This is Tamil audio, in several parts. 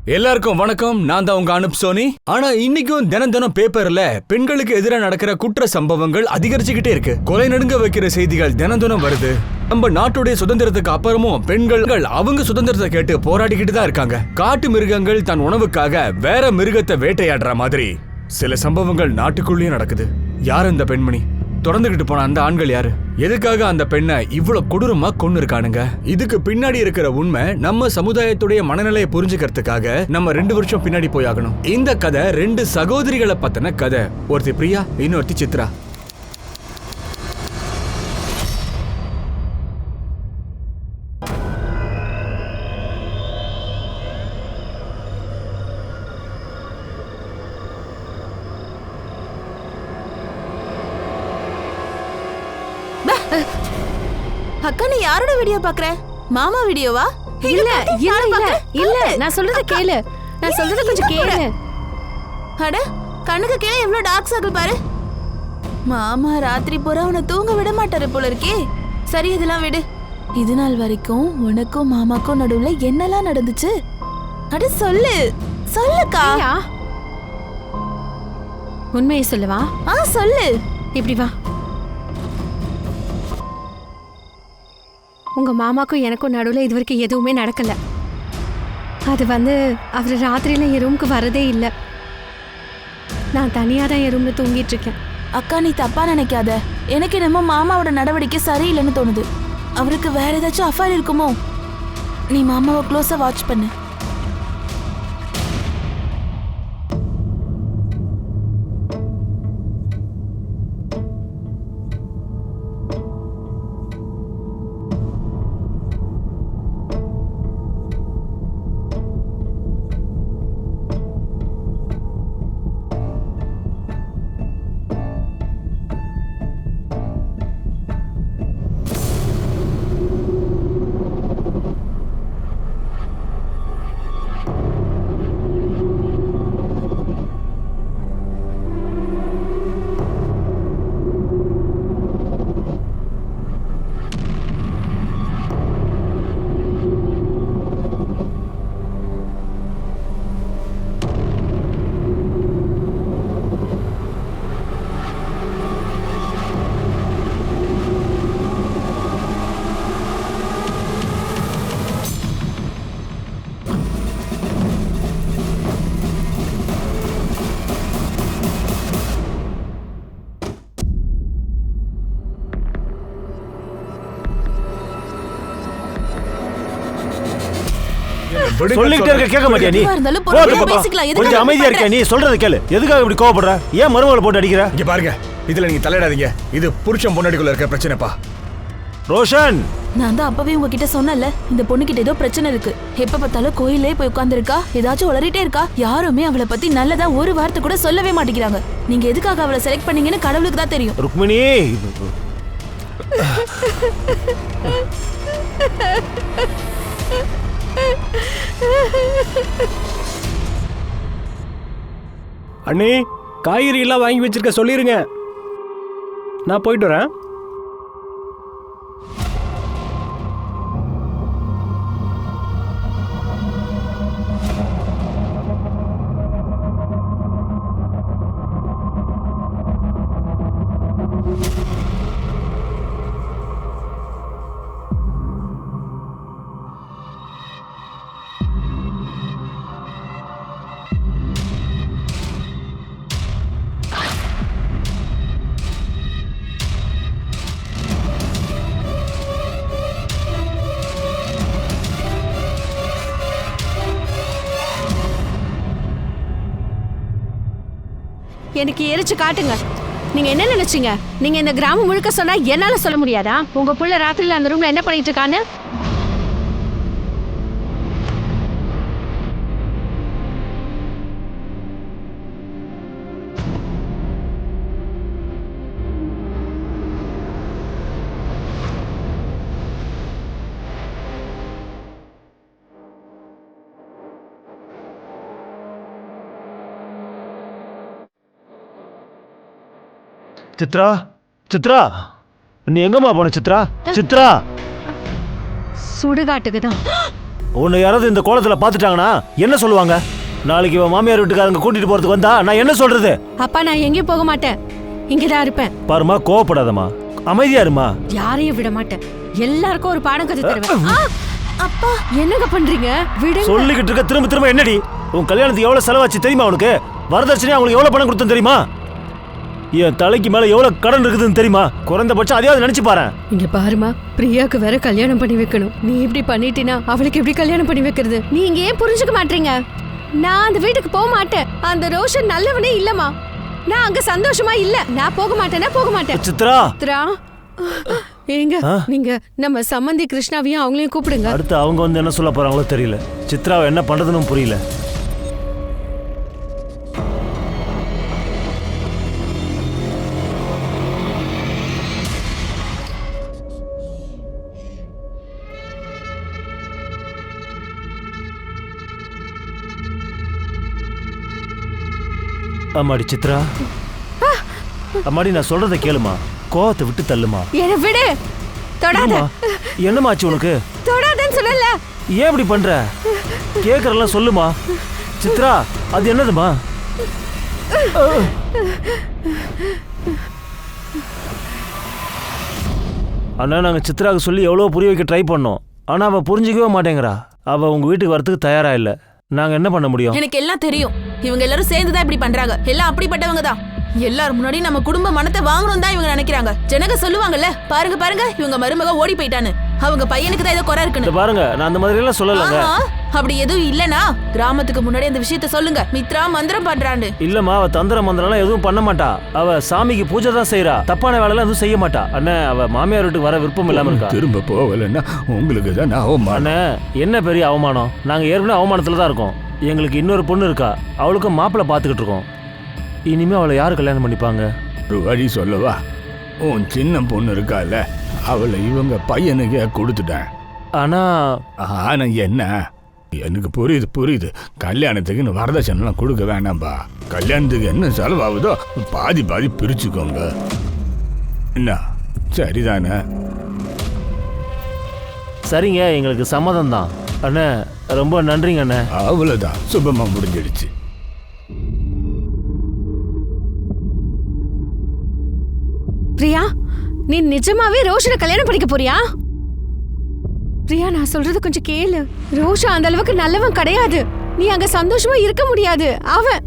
எல்லாருக்கும் வணக்கம். நான் தான் உங்க அனுப் சோனி. ஆனா இன்னைக்கும் தினம் பேப்பர்ல பெண்களுக்கு எதிராக நடக்கிற குற்ற சம்பவங்கள் அதிகரிச்சுக்கிட்டே இருக்கு. கொலை நடுங்க வைக்கிற செய்திகள் தினம் வருது. நம்ம நாட்டுடைய சுதந்திரத்துக்கு அப்புறமும் பெண்கள் அவங்க சுதந்திரத்தை கேட்டு போராடிக்கிட்டு தான் இருக்காங்க. காட்டு மிருகங்கள் தன் உணவுக்காக வேற மிருகத்தை வேட்டையாடுற மாதிரி சில சம்பவங்கள் நாட்டுக்குள்ளேயும் நடக்குது. யார் அந்த பெண்மணி? தொடர்ந்துகிட்டு போன அந்த ஆண்கள் யாரு? எதுக்காக அந்த பெண்ணை இவ்வளவு கொடூரமா கொன்னு இருக்கானுங்க? இதுக்கு பின்னாடி இருக்கிற உண்மை நம்ம சமுதாயத்துடைய மனநிலையை புரிஞ்சுக்கிறதுக்காக நம்ம 2 வருஷம் பின்னாடி போயாகணும். இந்த கதை 2 சகோதரிகளை பத்தின கதை. ஒருத்தி பிரியா, இன்னொருத்தி சித்ரா. அக்கா, நீ யாரோட வீடியோ பாக்குற? மாமா வீடியோவா? இல்ல இல்ல இல்ல இல்ல, நான் சொல்றத கேளு. நான் சொல்றத கொஞ்சம் கேளு. அட, கண்ணுக்கு கீழே எவ்வளவு டார்க் சர்க்கிள் பாரு. மாமா ராத்திரி பூரா உன்னை தூங்க விட மாட்டாரு போல இருக்கே. சரி, இதெல்லாம் விடு. இது நாள் வரைக்கும் உனக்கும் மாமாக்கும் நடுவுல என்னெல்லாம் நடந்துச்சு? அட சொல்லு, சொல்லுக்கா. உண்மையை சொல்லவா? சொல்லு. இப்படி வா. உங்க மாமாக்கும் எனக்கும் நடுவில் இது வரைக்கும் எதுவுமே நடக்கல. அது அவர் ராத்திரியில என் ரூமுக்கு வரதே இல்லை. நான் தனியாக தான் என் ரூம்ல தூங்கிட்டு இருக்கேன். அக்கா, நீ தப்பா நினைக்காத. எனக்கு என்னமோ மாமாவோட நடவடிக்கை சரியில்லைன்னு தோணுது. அவருக்கு வேற ஏதாச்சும் அஃபேர் இருக்குமோ? நீ மாமாவை க்ளோஸா வாட்ச் பண்ணு. சொல்லிட்டே இருக்க, கேட்க மாட்டியா நீ? கொஞ்சம் அமைதியா இருக்க. நீ சொல்றத கேளு. எதுக்காக இப்படி கோவப்படுற? ஏன் மருமகளை போட்டு அடிக்கிற? இங்க பாருங்க, இதுல நீங்க தலையிடாதீங்க. இது புருஷன் பொண்டாட்டிக்குள்ள இருக்க பிரச்சனைப்பா. ரோஷன், நான் தான் அப்பவே உங்ககிட்ட சொன்னல, இந்த பொண்ணு கிட்ட ஏதோ பிரச்சனை இருக்கு. எப்ப பார்த்தாலும் கோயிலே போய் உட்கார்ந்திருக்கா, ஏதாச்சும் உளறிட்டே இருக்கா. யாருமே அவளை பத்தி நல்லதா ஒரு வார்த்தை கூட சொல்லவே மாட்டேங்கிறாங்க. நீங்க எதுக்காக அவளை செலக்ட் பண்ணீங்கன்னு கடவுளுக்கு தான் தெரியும். ருக்மிணி, அண்ணே, காய்கறி எல்லாம் வாங்கி வச்சிருக்க சொல்லிருங்க. நான் போயிட்டு வரேன். எனக்கு எரிச்சு காட்டுங்க. நீங்க என்ன நினைச்சீங்க? நீங்க இந்த கிராமம் முழுக்க சொன்னா என்னால சொல்ல முடியாதா? உங்க புள்ள ராத்திரில அந்த ரூம்ல என்ன பண்ணிட்டு இருக்கான்னு? சித்ரா, சித்ரா, நீ எங்கம்மா போன? சித்ரா, சித்ரா. சுடுகாட்டுக்கு தான். உன்னை யாராவது இந்த கோலத்துல பாத்துட்டாங்கன்னா என்ன சொல்லுவாங்க? நாளைக்கு இவன் மாமியார் வீட்டுக்காரங்க கூட்டிட்டு போறதுக்கு வந்தா நான் என்ன சொல்றது? அப்பா நான் எங்கேயும் போக மாட்டேன், இங்கதான் இருப்பேன். பாருமா, கோவப்படாதம்மா, அமைதியா இருமா. யாரையும் விட மாட்டேன், எல்லாருக்கும் ஒரு பாடம் கத்து தருவேன். அப்பா என்னங்க பண்றீங்க? விடுங்க. சொல்லிக்கிட்டு இருக்க திரும்ப திரும்ப என்னடி? உன் கல்யாணத்துக்கு எவ்வளவு செலவாச்சு தெரியுமா? உனக்கு வரதட்சணை அவங்களுக்கு எவ்வளவு பணம் கொடுத்தேன் தெரியுமா? என் தலைக்கு மேல எவ்வளவு கடன் இருக்குதுன்னு தெரியுமா? குறைந்தபட்சம் அதையாவது நினைச்சு பாரு. இங்க பாருமா, பிரியாக்கு வேற கல்யாணம் பண்ணி வைக்கணும். நீ இப்படி பண்ணிட்டினா அவளுக்கு எப்படி கல்யாணம் பண்ணி வைக்கிறது? நீங்க ஏன் புரிஞ்சுக்க மாட்டீங்க? நான் அந்த வீட்டுக்கு போக மாட்டேன். அந்த ரோஷன் நல்லவனே இல்லம்மா. நான் அங்க சந்தோஷமா இல்ல. நான் போக மாட்டேன்னா போக மாட்டேன். சித்ரா, சித்ரா, ஏங்க நீங்க நம்ம சம்பந்தி கிருஷ்ணாவையும் அவங்களையும் கூப்பிடுங்க. அடுத்து அவங்க வந்து என்ன சொல்ல போறாங்களோ தெரியல. சித்ராவை என்ன பண்றதுன்னு புரியல. அம்மாடி சித்ரா, அம்மாடி நான் சொல்றத கேளுமா, கோவத்தை விட்டு தள்ளுமா. என்ன விடு, தொடாத. என்னமாச்சு உனக்கு? தொடாதன்னு சொல்லல. ஏன் இப்படி பண்ற? கேக்குறலாம் சொல்லுமா. சித்ரா, அது என்னதுமா? அண்ணா, நாங்க சித்ராவுக்கு சொல்லி எவ்வளவு புரிய வைக்க ட்ரை பண்ணோம். ஆனா அவ புரிஞ்சுக்கவே மாட்டேங்கிறா. அவ உங்க வீட்டுக்கு வரதுக்கு தயாரா இல்ல. நாங்க என்ன பண்ண முடியும்? எனக்கு எல்லாம் தெரியும். இவங்க எல்லாரும் சேர்ந்துதான் இப்படி பண்றாங்க. எல்லாம் அப்படிப்பட்டவங்க தான். எல்லாரும் முன்னாடி நம்ம குடும்ப மனத்தை வாங்கணும் தான் இவங்க நினைக்கிறாங்க. ஜனங்க சொல்லுவாங்கல்ல, பாருங்க பாருங்க இவங்க மருமக ஓடி போயிட்டான்னு. அவங்க பையனுக்கு தான் ஏதோ குறை இருக்குன்னு. பாருங்க, நான் அந்த மாதிரி எல்லாம் சொல்லலங்க. அப்படி எதுவும் இல்லனா கிராமத்துக்கு முன்னாடி அந்த விஷயத்த சொல்லுங்க. மித்ரா மந்திரம் பண்றான்னு. இல்லம்மா, அவ தந்திர மந்திரம் எதுவும் பண்ண மாட்டா. அவ சாமிக்கு பூஜை தான் செய்யறா. தப்பான வேலை எல்லாம் எதுவும் செய்ய மாட்டா. அண்ணே, அவ மாமியார் வீட்டுக்கு வர விருப்பம் இல்லாம இருக்கா. திரும்ப போகலன்னா உங்களுக்கு தான் அவமானம். அண்ணே, என்ன பெரிய அவமானம்? நாங்க ஏற்கனவே அவமானத்துல தான் இருக்கோம். எங்களுக்கு இன்னொரு பொண்ணு இருக்கா. அவளுக்கும் மாப்பிள்ளை பார்த்துக்கிட்டு இருக்கோம். இனிமே அவளை யாரு கல்யாணம் பண்ணிப்பாங்க? ஒரு வழி சொல்லவா? உன் சின்ன பொண்ணு இருக்கால, அவளை இவங்க பையனுக்கே கொடுத்துட்டேன். ஆனா என்ன? எனக்கு புரியுது. கல்யாணத்துக்குன்னு வரதட்சணைலாம் கொடுக்க வேணாம்பா. கல்யாணத்துக்கு என்ன செலவாகுதோ பாதி பிரிச்சுக்கோங்க. என்ன, சரிதானே? சரிங்க, எங்களுக்கு சம்மதம் தான். அண்ணே, ரொம்ப நன்றிங்க அண்ணே. அவ்வளவுதான், சுபமா முடிஞ்சிடுச்சு. பிரியா, நீ நிஜமாவே ரோஷனை கல்யாணம் பண்ணிக்க போறியா? பிரியா, நான் சொல்றது கொஞ்சம் கேளு. ரோஷா அந்த அளவுக்கு நல்லவன் கிடையாது. நீ அங்க சந்தோஷமா இருக்க முடியாது. அவன்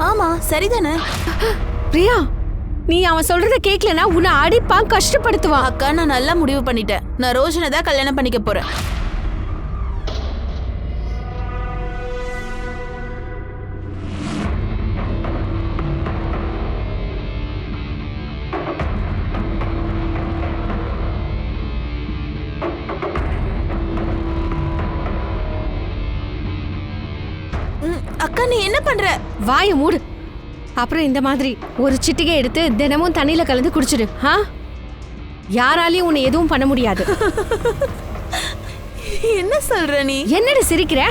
ஆமா, சரிதானே? பிரியா, நீ அவன் சொல்றத கேட்கலனா உன்னை அடிப்பான், கஷ்டப்படுத்துவான். அக்கா, நான் நல்லா முடிவு பண்ணிட்டேன். நான் ரோஷனை தான் கல்யாணம் பண்ணிக்க போறேன். அக்கா, நீ என்ன பண்ற? வாய மூடு. அப்புறம் இந்த மாதிரி ஒரு சிட்டிகை எடுத்து தினமும் தண்ணியில கலந்து குடிச்சிடு. யாராலையும் உன்னை எதுவும் பண்ண முடியாது. என்ன சொல்ற நீ? என்னடி சிரிக்கிற?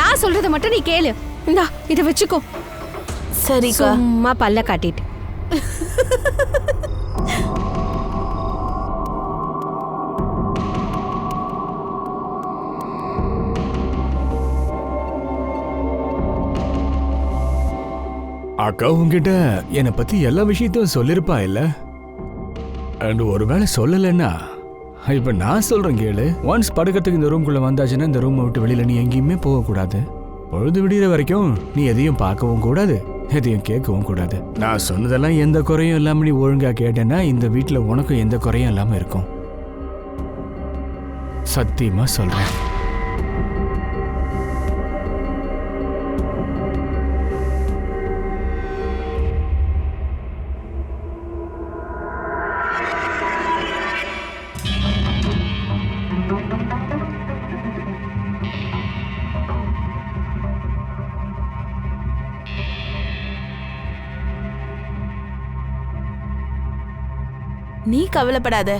நான் சொல்றத மட்டும் நீ கேளு. இந்தா, இத வச்சுக்கோ. சரிக்கா. சும்மா பல்ல காட்டிட்டு. அக்கா உங்ககிட்ட என்னை பத்தி எல்லா விஷயத்தையும் சொல்லிருப்பா இல்ல? அண்ட் ஒருவேளை சொல்லலைன்னா இப்ப நான் சொல்றேன் கேளு. ஒன்ஸ் படுக்கிறதுக்கு இந்த ரூம்குள்ள வந்தாச்சுன்னா இந்த ரூமை விட்டு வெளியில நீ எங்கேயுமே போகக்கூடாது. பொழுது விடிகிற வரைக்கும் நீ எதையும் பார்க்கவும் கூடாது, எதையும் கேட்கவும் கூடாது. நான் சொன்னதெல்லாம் எந்த குறையும் இல்லாம நீ ஒழுங்கா கேட்டேன்னா இந்த வீட்டுல உனக்கும் எந்த குறையும் இல்லாம இருக்கும். சத்தியமா சொல்றேன். நீ கவலைப்படாத.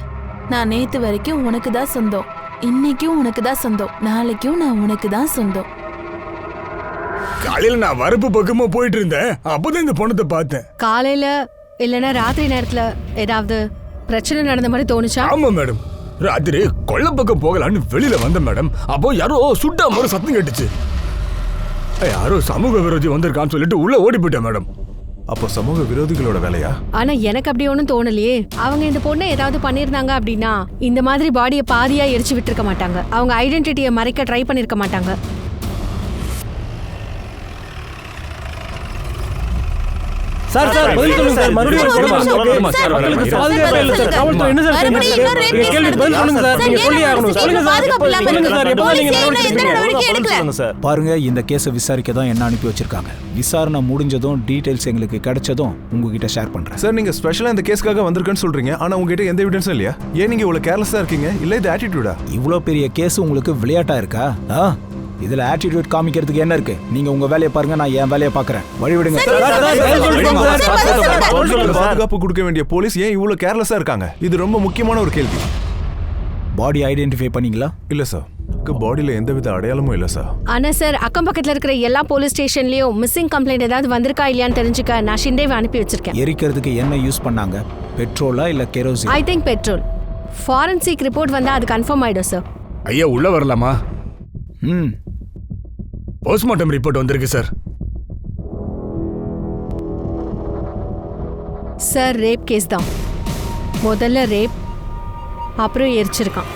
நான் நேத்து வரைக்கும் உனக்கு தான் சொந்தம். இன்னைக்கும் உனக்கு தான் சொந்தம். நாளைக்கும் நான் உனக்கு தான் சொந்தம். காலையில நான் வரப்பு பக்கமா போயிட்டு இருந்தேன். அப்பதான் இந்த பொண்ணத்தை பார்த்தேன். காலையில இல்லனா ராத்திரி நேரத்துல ஏதாவது பிரச்சனை நடந்த மாதிரி தோணுச்சா? ஆமா மேடம், ராத்திரி கொள்ள பக்கம் போகலான்னு வெளியில வந்தேன் மேடம். அப்போ யாரோ சுட்டா மாதிரி சத்தம் கேட்டுச்சு. யாரோ சமூக விரோதி வந்திருக்கான்னு சொல்லிட்டு உள்ள ஓடி போயிட்டேன் மேடம். அப்போ சமூக விரோதிகளோட வேலையா? ஆனா எனக்கு அப்படி ஒன்றும் தோணலையே. அவங்க இந்த பொண்ணை ஏதாவது பண்ணியிருந்தாங்க அப்படின்னா இந்த மாதிரி பாடியை பாதியா எரிச்சு விட்டுருக்க மாட்டாங்க. அவங்க ஐடென்டிட்டியை மறைக்க ட்ரை பண்ணிருக்க மாட்டாங்க. சார் பதில் சொல்லுங்க சார். மறுபடியும் பாதுகாப்பே இல்லை சார். காவல்துறை என்ன சார் செய்யுங்க? கேள்வி பதில் சொல்லுங்க சார். நீங்க சொல்லி ஆகணும். சொல்லுங்க சார். சொல்லுங்க சார். எப்போ நீங்க நடவடிக்கை எடுக்கல? சார் பாருங்க, இந்த கேஸை விசாரிக்க தான் என்ன அனுப்பி வச்சிருக்காங்க. விசாரணை முடிஞ்சதும் டீடைல்ஸ் எங்களுக்கு கிடைச்சதும் உங்ககிட்ட ஷேர் பண்றேன். சார் நீங்க ஸ்பெஷலா இந்த கேஸ்க்காக வந்திருக்கேன்னு சொல்றீங்க. ஆனா உங்ககிட்ட எந்த எவிடன்ஸும் இல்லையா? ஏன் நீங்க இவ்வளவு கேர்லெஸ்ஸா இருக்கீங்க? இல்ல இது ஆட்டிடியூடா? இவ்வளோ பெரிய கேஸ் உங்களுக்கு விளையாட்டா இருக்கா? இதுல ஆட்டிடியூட் காமிக்கிறதுக்கு என்ன இருக்கு? நீங்க உங்க வேலையை பாருங்க, நான் என் வேலையை பாக்குறேன். வழிவிடுங்க. பாதுகாப்பு கொடுக்க வேண்டிய போலீஸ் ஏன் இவ்வளவு கேர்லெஸ்ஸா இருக்காங்க? இது ரொம்ப முக்கியமான ஒரு கேள்வி. பாடி ஐடென்டிஃபை பண்ணீங்களா? இல்ல சார், பாடியில எந்தவித அடையாளமும் இல்ல சார். ஆனா சார், அக்கம் பக்கத்துல இருக்கிற எல்லா போலீஸ் ஸ்டேஷன்லயும் மிஸ்ஸிங் கம்ப்ளைண்ட் ஏதாவது வந்திருக்கா இல்லையான்னு தெரிஞ்சுக்க நான் ஷிண்டேவை அனுப்பி வச்சிருக்கேன். எரிக்கிறதுக்கு என்ன யூஸ் பண்ணாங்க? பெட்ரோலா இல்ல kerosene? I think petrol. Forensic report வந்தா அது கன்ஃபார்ம் ஆயிடும் சார். ஐயா உள்ள வரலாமா? போஸ்ட்மார்ட்டம் ரிப்போர்ட் வந்திருக்கு சார். சார் ரேப் கேஸ் தான். முதல்ல ரேப், அப்புறம் எரிச்சிருக்கான்.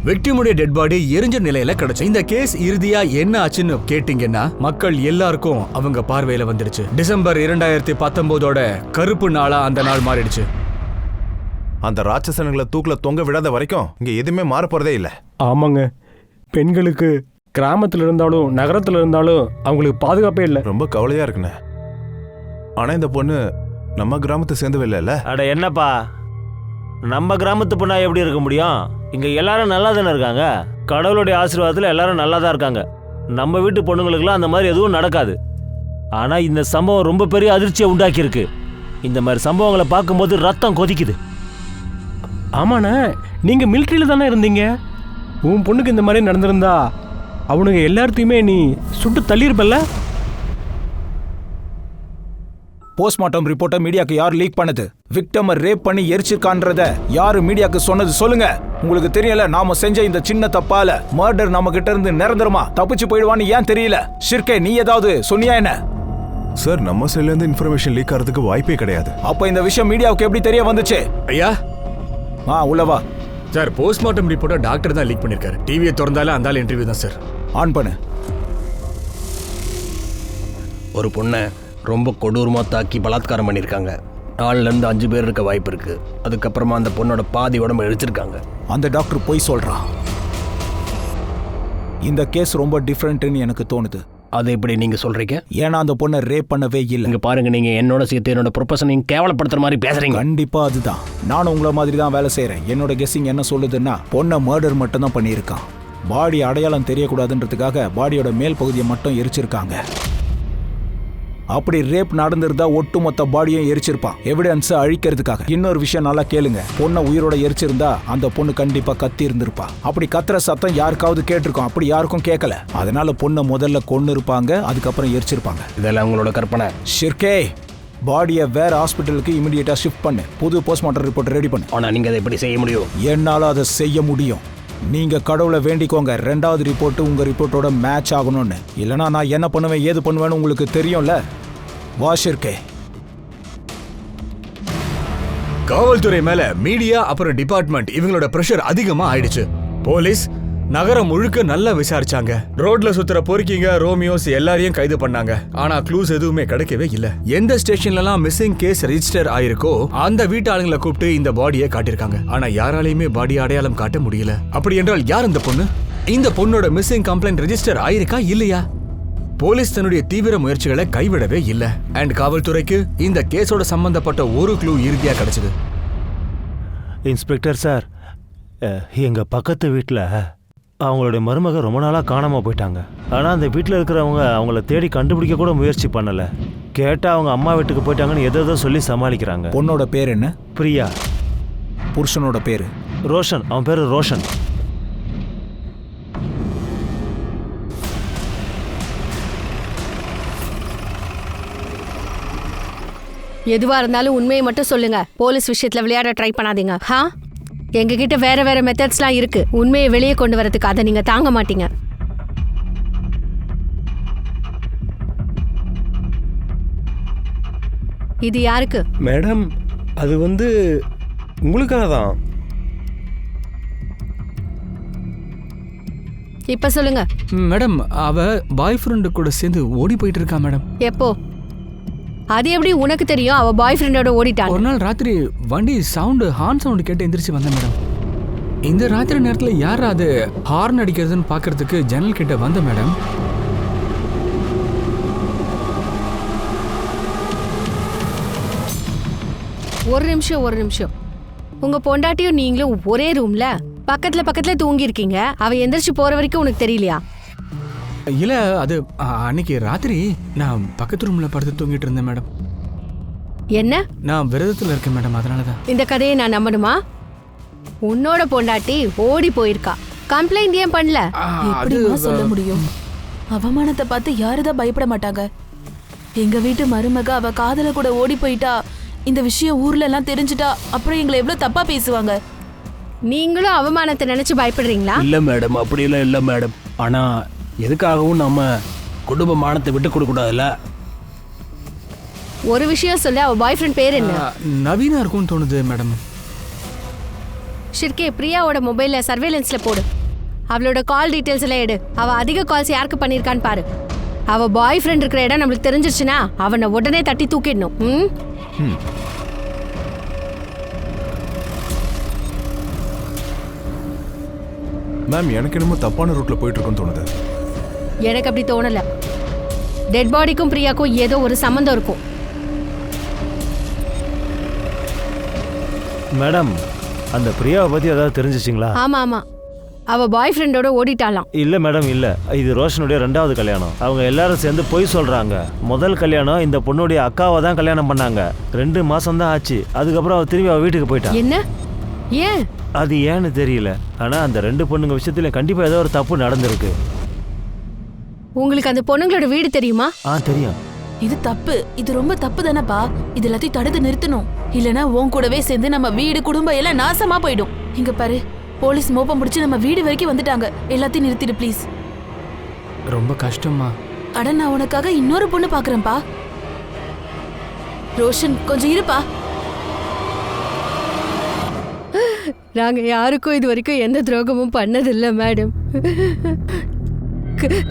விக்டிமுடைய டெட் பாடி எரிஞ்ச நிலையில கிடைச்ச இந்த கேஸ் இறுதியா என்ன ஆச்சுன்னு கேட்டீங்கன்னா மக்கள் எல்லாருக்கும் அவங்க பார்வையில வந்துடுச்சு. டிசம்பர் 2019ஓட கருப்பு நாளா அந்த நாள் மாறிடுச்சு. அந்த ராட்சசன்களை தூக்குல தொங்க விடாத வரைக்கும் இங்க எதுவுமே மாற போறதே இல்ல. ஆமாங்க, பெண்களுக்கு கிராமத்துல இருந்தாலும் நகரத்துல இருந்தாலும் அவங்களுக்கு பாதுகாப்பே இல்லை. ரொம்ப கவலையா இருக்குண்ணே. ஆனா இந்த பொண்ணு நம்ம கிராமத்தை சேர்ந்தவே இல்லைல்ல? அட என்னப்பா, நம்ம கிராமத்து பொண்ணா எப்படி இருக்க முடியும்? இங்க எல்லாரும் நல்லா தானே இருக்காங்க. கடவுளுடைய ஆசீர்வாதத்துல எல்லாரும் நல்லா தான் இருக்காங்க. நம்ம வீட்டு பொண்ணுங்களுக்குலாம் அந்த மாதிரி எதுவும் நடக்காது. ஆனா இந்த சம்பவம் ரொம்ப பெரிய அதிர்ச்சியை உண்டாக்கி இருக்கு. இந்த மாதிரி சம்பவங்களை பார்க்கும்போது ரத்தம் கொதிக்குது. ஆமாண்ணே, நீங்க மிலிட்ரியில தானே இருந்தீங்க. உன் பொண்ணுக்கு இந்த மாதிரி நடந்திருந்தா அவனுங்க எல்லாத்தையுமே நீ சுட்டு தள்ளியிருப்பல்ல? போஸ்ட்மார்ட்டம் ரிப்போர்ட்டை மீடியாக்கு யார் லீக் பண்ணது? விக்டிமை ரேப் பண்ணி எரிச்சிருக்கான்றத யாரு மீடியாக்கு சொன்னது சொல்லுங்க. உங்களுக்கு தெரியல, நாம செஞ்ச இந்த சின்ன தப்பால மர்டர் நம்ம கிட்ட இருந்து நிரந்தரமா தப்பிச்சு போயிடுவான்னு ஏன் தெரியல? ஷிர்கே, நீ ஏதாவது சொன்னியா என்ன? சார் நம்ம சைட்ல இருந்து இன்ஃபர்மேஷன் லீக் ஆகிறதுக்கு வாய்ப்பே கிடையாது. அப்ப இந்த விஷயம் மீடியாவுக்கு எப்படி தெரிய வந்துச்சு? ஐயா உள்ளவா சார், போஸ்ட்மார்ட்டம் ரிப்போர்ட்டை டாக்டர் தான் லீக் பண்ணிருக்காரு. டிவியை திறந்தாலே அந்த இன்டர்வியூ தான் சார். ஆன் பண்ணு. ஒரு பொண்ணை ரொம்ப கொடூரமாக தாக்கி பலாத்காரம் பண்ணியிருக்காங்க. 4லேருந்து 5 பேர் இருக்க வாய்ப்பு இருக்கு. அதுக்கப்புறமா அந்த பொண்ணோட பாதி உடம்பு எரிச்சிருக்காங்க. அந்த டாக்டர் போய் சொல்றான். இந்த கேஸ் ரொம்ப டிஃப்ரெண்ட்னு எனக்கு தோணுது. அது எப்படி நீங்க சொல்றீங்க? ஏன்னா அந்த பொண்ணை ரேப் பண்ணவே இல்லை. இங்க பாருங்க, நீங்க என்னோட சேர்த்து என்னோட ப்ரொஃபஷனையும் கேவலப்படுத்துற மாதிரி பேசுறீங்க. கண்டிப்பா அதுதான். நானும் உங்களை மாதிரி தான் வேலை செய்யறேன். என்னோட கெஸ்ஸிங் என்ன சொல்லுதுன்னா, பொண்ணை மர்டர் மட்டும் தான் பண்ணியிருக்கான். பாடி அடையாளம் தெரியக்கூடாதுன்றதுக்காக பாடியோட மேல் பகுதியை மட்டும் எரிச்சிருக்காங்க. அப்படி ரேப் நடந்திருந்தா ஒட்டுமொத்த பாடியும் எரிச்சிருப்பான், எவிடன்ஸ் அழிக்கிறதுக்காக. இன்னொரு விஷயம் நல்லா கேளுங்க, பொண்ணை உயிரோட எரிச்சிருந்தா அந்த பொண்ணு கண்டிப்பா கத்தி இருந்திருப்பா. அப்படி கத்துற சத்தம் யாருக்காவது கேட்டிருக்கோம், அப்படி யாருக்கும் கேட்கல. அதனால பொண்ணை முதல்ல கொன்னு இருப்பாங்க, அதுக்கப்புறம் எரிச்சிருப்பாங்க. இதெல்லாம் உங்களோட கற்பனை. ஷிர்கே, பாடியை வேற ஹாஸ்பிட்டலுக்கு இமிடியேட்டா ஷிஃப்ட் பண்ணு. புது போஸ்ட்மார்ட்டம் ரிப்போர்ட் ரெடி பண்ணு. ஆனா நீங்க அதை எப்படி செய்ய முடியும்? என்னால அதை செய்ய முடியும். நீங்க கடவுளை வேண்டிக்கோங்க, 2வது ரிப்போர்ட் உங்க ரிப்போர்ட்டோட மேட்ச் ஆகணும்னு. இல்லைனா நான் என்ன பண்ணுவேன் ஏது பண்ணுவேன்னு உங்களுக்கு தெரியும்ல. வாஷிருக்கே. காவல்துறை மேல மீடியா அப்புறம் டிபார்ட்மெண்ட் இவங்களோட பிரஷர் அதிகமா ஆயிடுச்சு. போலீஸ் நகரம் முழுக்க நல்லா விசாரிச்சாங்க. ரோட்ல சுத்துற பொறுக்கிங்க, ரோமியோஸ் எல்லாரையும் கைது பண்ணாங்க. ஆனா க்ளூஸ் எதுவுமே கிடைக்கவே இல்ல. எந்த ஸ்டேஷன்லலாம் மிஸ்ஸிங் கேஸ் ரெஜிஸ்டர் ஆயிருக்கோ அந்த வீட்டு ஆளுங்களை கூப்பிட்டு இந்த பாடியை காட்டிருக்காங்க. ஆனா யாராலையுமே பாடி அடையாளம் காட்ட முடியல. அப்படி என்றால் யார் இந்த பொண்ணு? இந்த பொண்ணோட மிஸ்ஸிங் கம்ப்ளைண்ட் ரெஜிஸ்டர் ஆயிருக்கா இல்லையா? போலீஸ் தன்னுடைய தீவிர முயற்சிகளை கைவிடவே இல்ல. அண்ட் காவல்துறைக்கு இந்த கேஸோட சம்பந்தப்பட்ட ஒரு க்ளூ இறுதியா கிடைச்சது. இன்ஸ்பெக்டர் சார், எங்க பக்கத்து வீட்டில் அவங்களுடைய மருமக ரொம்ப நாளாக காணாமல் போயிட்டாங்க. ஆனால் அந்த வீட்டில் இருக்கிறவங்க அவங்கள தேடி கண்டுபிடிக்க கூட முயற்சி பண்ணலை. கேட்டால் அவங்க அம்மா வீட்டுக்கு போயிட்டாங்கன்னு எதோ சொல்லி சமாளிக்கிறாங்க. பொண்ணோட பேர் என்ன? பிரியா. புருஷனோட பேரு? ரோஷன். அவன் பேர் ரோஷன். எதுவா இருந்தாலும் உண்மையை மட்டும் சொல்லுங்க. போலீஸ் விஷயத்துல விளையாட ட்ரை பண்ணாதீங்க. எங்ககிட்ட வேற வேற மெத்தட்ஸ்லாம் இருக்கு. உண்மையை வெளியே கொண்டு வரதுக்கு அதை நீங்க தாங்க மாட்டீங்க. இது யாருக்கு? மேடம் அது உங்களுக்காக தான். இப்ப சொல்லுங்க. மேடம் அவ பாய் ஃப்ரெண்டு கூட சேர்ந்து ஓடி போயிட்டு இருக்கா மேடம். எப்போ? அது எப்படி உனக்கு தெரியும்? அவ பாய் ஃப்ரெண்டோட ஓடிட்டான். ஒரு நாள் ராத்திரி வண்டி ஹார்ன் சவுண்டு கேட்டு எந்திரிச்சு வந்தேன் மேடம். இந்த ராத்திரி நேரத்துல யார் அது ஹார்ன் அடிக்கிறதுன்னு பாக்குறதுக்கு ஜன்னல் கிட்ட வந்த மேடம். ஒரு நிமிஷம். உங்க பொண்டாட்டியும் நீங்களும் ஒரே ரூம்ல பக்கத்துல தூங்கி இருக்கீங்க. அவ எந்திரிச்சு போற வரைக்கும் உனக்கு தெரியலையா? இல்ல அது அன்னைக்கு ராத்திரி நான் பக்கத்து ரூம்ல படுத்து தூங்கிட்டு இருந்தேன் மேடம். என்ன? நான் விரதத்துல இருக்கேன் மேடம், அதனாலதான். இந்த கதையை நான் நம்பணுமா? உன்னோட பொண்டாட்டி ஓடி போயிருக்கா. கம்ப்ளைண்ட் ஏன் பண்ணல? எப்படிமா சொல்ல முடியும்? அவமானத்தை பார்த்து யாருதான் பயப்பட மாட்டாங்க? எங்க வீட்டு மருமக அவ காதல கூட ஓடி போயிட்டா. இந்த விஷயம் ஊர்ல எல்லாம் தெரிஞ்சுட்டா அப்புறம் எங்களை எவ்வளவு தப்பா பேசுவாங்க. நீங்களும் அவமானத்தை நினைச்சு பயப்படுறீங்களா? இல்லை மேடம், அப்படியெல்லாம் இல்லை மேடம். ஆனால் எதுக்காகவும் நம்ம குடும்ப மானத்தை விட்டு கொடுக்கூடாதுல்ல. ஒரு விஷயம் சொல்ல, அவ பாய் ஃப்ரெண்ட் பேர் என்ன? நவீனா இருக்கும்னு தோணுது மேடம். ஷிர்கே, பிரியாவோட மொபைல்ல சர்வேலன்ஸ்ல போடு. அவளோட கால் டீடைல்ஸ் எல்லாம் எடு. அவ அதிக கால்ஸ் யாருக்கு பண்ணிருக்கான்னு பாரு. அவ பாய் ஃப்ரெண்ட் இருக்கிற இடம் நம்மளுக்கு தெரிஞ்சிருச்சுன்னா அவனை உடனே தட்டி தூக்கிடணும். மேம், எனக்கு என்னமோ தப்பான ரூட்ல போயிட்டு இருக்குன்னு தோணுது. எனக்கு அப்படி தோணல. டெட் பாடிக்கும் பிரியாக்கும் ஏதோ ஒரு சம்பந்தம் இருக்கும். மேடம், அந்த பிரியாவை பத்தி ஏதாவது தெரிஞ்சிச்சிங்களா? ஆமா, அவ பாய் ஃப்ரெண்டோட ஓடிட்டாலாம். இல்ல மேடம், இல்ல. இது ரோஷனுடைய 2வது கல்யாணம். அவங்க எல்லாரும் சேர்ந்து பொய் சொல்றாங்க. முதல் கல்யாணம் இந்த பொண்ணுடைய அக்காவை தான் கல்யாணம் பண்ணாங்க. 2 மாசம் தான் ஆச்சு. அதுக்கப்புறம் அவ திரும்பி அவ வீட்டுக்கு போயிட்டா. என்ன? ஏன்? அது ஏன்னு தெரியல. ஆனா அந்த 2 பொண்ணுங்க விஷயத்துல கண்டிப்பா ஏதோ ஒரு தப்பு நடந்திருக்கு. உங்களுக்கு அந்த பொண்ணுங்களோட வீடு தெரியுமா? தெரியும். இது தப்பு. இது ரொம்ப தப்பு தானப்பா. இது எல்லாத்தையும் தடுத்து நிறுத்தணும். இல்லனா உன் கூடவே சேர்ந்து நம்ம வீடு குடும்பம் எல்லாம் நாசமா போயிடும். இங்க பாரு, போலீஸ் மோப்பம் முடிச்சு நம்ம வீடு வரைக்கும் வந்துட்டாங்க. எல்லாத்தையும் நிறுத்திடு ப்ளீஸ். ரொம்ப கஷ்டமா. அட, நான் உனக்காக இன்னொரு பொண்ணு பாக்குறேன்ப்பா. ரோஷன், கொஞ்சம் இருப்பா. நாங்க யாருக்கும் இது வரைக்கும் எந்த துரோகமும் பண்ணதில்லை மேடம்.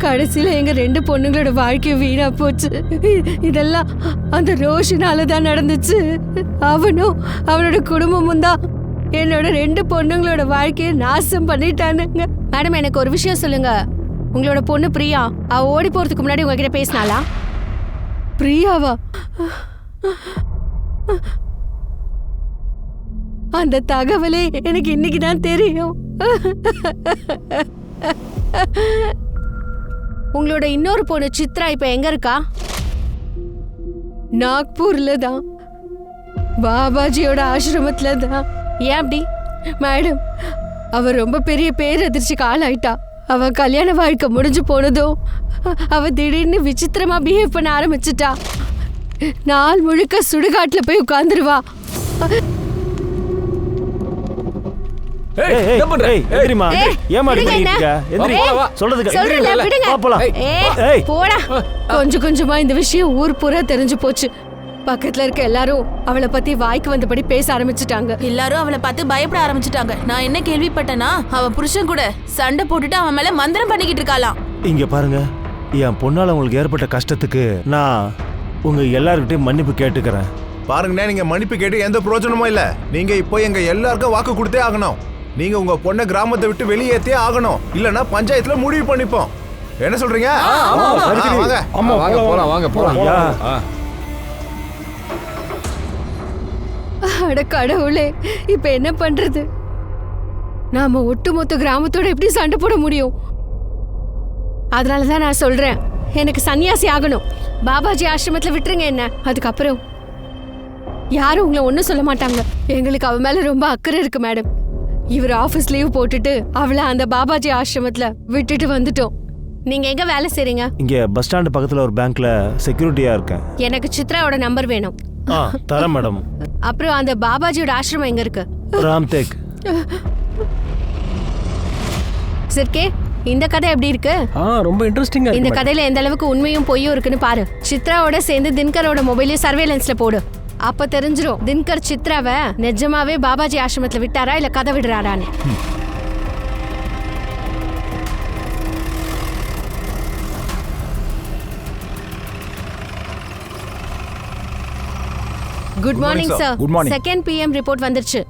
கடைசியில எங்க 2 பொண்ணுங்களோட வாழ்க்கையும் வீணா போச்சு. இதெல்லாம் அந்த ரோஷனால தான் நடந்துச்சு. அவனும் அவனோட குடும்பமும் தான் என்னோட 2 பொண்ணுங்களோட வாழ்க்கையை நாசம் பண்ணிட்டானுங்க. மேடம், எனக்கு ஒரு விஷயம் சொல்லுங்க. உங்களோட பொண்ணு பிரியா, அவ ஓடி போறதுக்கு முன்னாடி உங்ககிட்ட பேசினாளா? பிரியாவா? அந்த தகவலே எனக்கு இன்னைக்கு தான் தெரியும். உங்களோட இன்னொரு பொண்ணு சித்ரா இப்ப எங்க இருக்கா? நாக்பூர்ல தான், பாபாஜியோட ஆசிரமத்துல தான். ஏன் அப்படி? மேடம், அவ ரொம்ப பெரிய பேரதிர்ச்சிக்கு ஆளாயிட்டா. அவ கல்யாண வாழ்க்கை முடிஞ்சு போனதும் அவ திடீர்னு விசித்திரமா பிஹேவ் பண்ண ஆரம்பிச்சிட்டா. நாள் முழுக்க சுடுகாட்டுல போய் உட்கார்ந்துருவா. கொஞ்சம் கொஞ்சமா இந்த விஷயம் ஊர் பூரா தெரிஞ்சு போச்சு. பக்கத்துல இருக்க எல்லாரும் அவளை பத்தி வாய்க்கு வந்தபடி பேச ஆரம்பிச்சுட்டாங்க. எல்லாரும் அவளை பார்த்து பயப்பட ஆரம்பிச்சுட்டாங்க. நான் என்ன கேள்விப்பட்டேன்னா, அவ புருஷன் கூட சண்டை போட்டுட்டு அவன் மேல மந்திரம் பண்ணிக்கிட்டு இருக்காளாம். இங்க பாருங்க, என் பொண்ணால உங்களுக்கு ஏற்பட்ட கஷ்டத்துக்கு நான் உங்க எல்லார்கிட்டயும் மன்னிப்பு கேட்டுக்கிறேன். பாருங்கண்ணே, நீங்க மன்னிப்பு கேட்டு எந்த பிரயோஜனமும் இல்ல. நீங்க இப்போ எங்க எல்லாருக்கும் வாக்கு கொடுத்தே ஆகணும். நீங்க உங்க பொண்ணை கிராமத்தை விட்டு வெளியேற்றே ஆகணும். இல்லன்னா பஞ்சாயத்துல முடிவு பண்ணிப்போம். என்ன சொல்றீங்க? வாங்க. அட கடவுளே, இப்ப என்ன பண்றது? நாம ஒட்டுமொத்த கிராமத்தோட எப்படி சண்டை போட முடியும்? அதனாலதான் நான் சொல்றேன், எனக்கு சன்னியாசி ஆகணும். பாபாஜி ஆசிரமத்துல விட்டுருங்க என்ன. அதுக்கப்புறம் யாரும் உங்களை ஒன்னும் சொல்ல மாட்டாங்க. எங்களுக்கு அவ மேல ரொம்ப அக்கறை இருக்கு மேடம். இவர் ஆபீஸ் லீவ் போட்டுட்டு அவளை அந்த பாபாஜி ஆசிரமத்துல விட்டுட்டு வந்துட்டோம். நீங்க எங்க வேலை செய்றீங்க? இங்க பஸ் ஸ்டாண்ட் பக்கத்துல ஒரு பேங்க்ல செக்யூரிட்டியா இருக்கேன். எனக்கு சித்ராவோட நம்பர் வேணும். ஆ தரேன் மேடம். அப்புறம் அந்த பாபாஜியோட ஆசிரமம் எங்க இருக்கு? ராம்தேக். சிற்கே, இந்த கதை எப்படி இருக்கு? ரொம்ப இன்ட்ரெஸ்டிங்கா இந்த இருக்கு. கதையில எந்த அளவுக்கு உண்மையும் பொய்யும் இருக்குன்னு பாரு. சித்ராவோட சேர்ந்து தின்கரோட மொபைலையும் சர்வேலன்ஸ்ல போடு. அப்ப தெரிஞ்சிரும் தின்கர் சித்ராவை நிஜமாவே பாபாஜி ஆசிரமத்துல விட்டாரா இல்ல கதை விடுறாரான்னு. Good morning sir. Good morning. Second PM report வந்துருச்சு.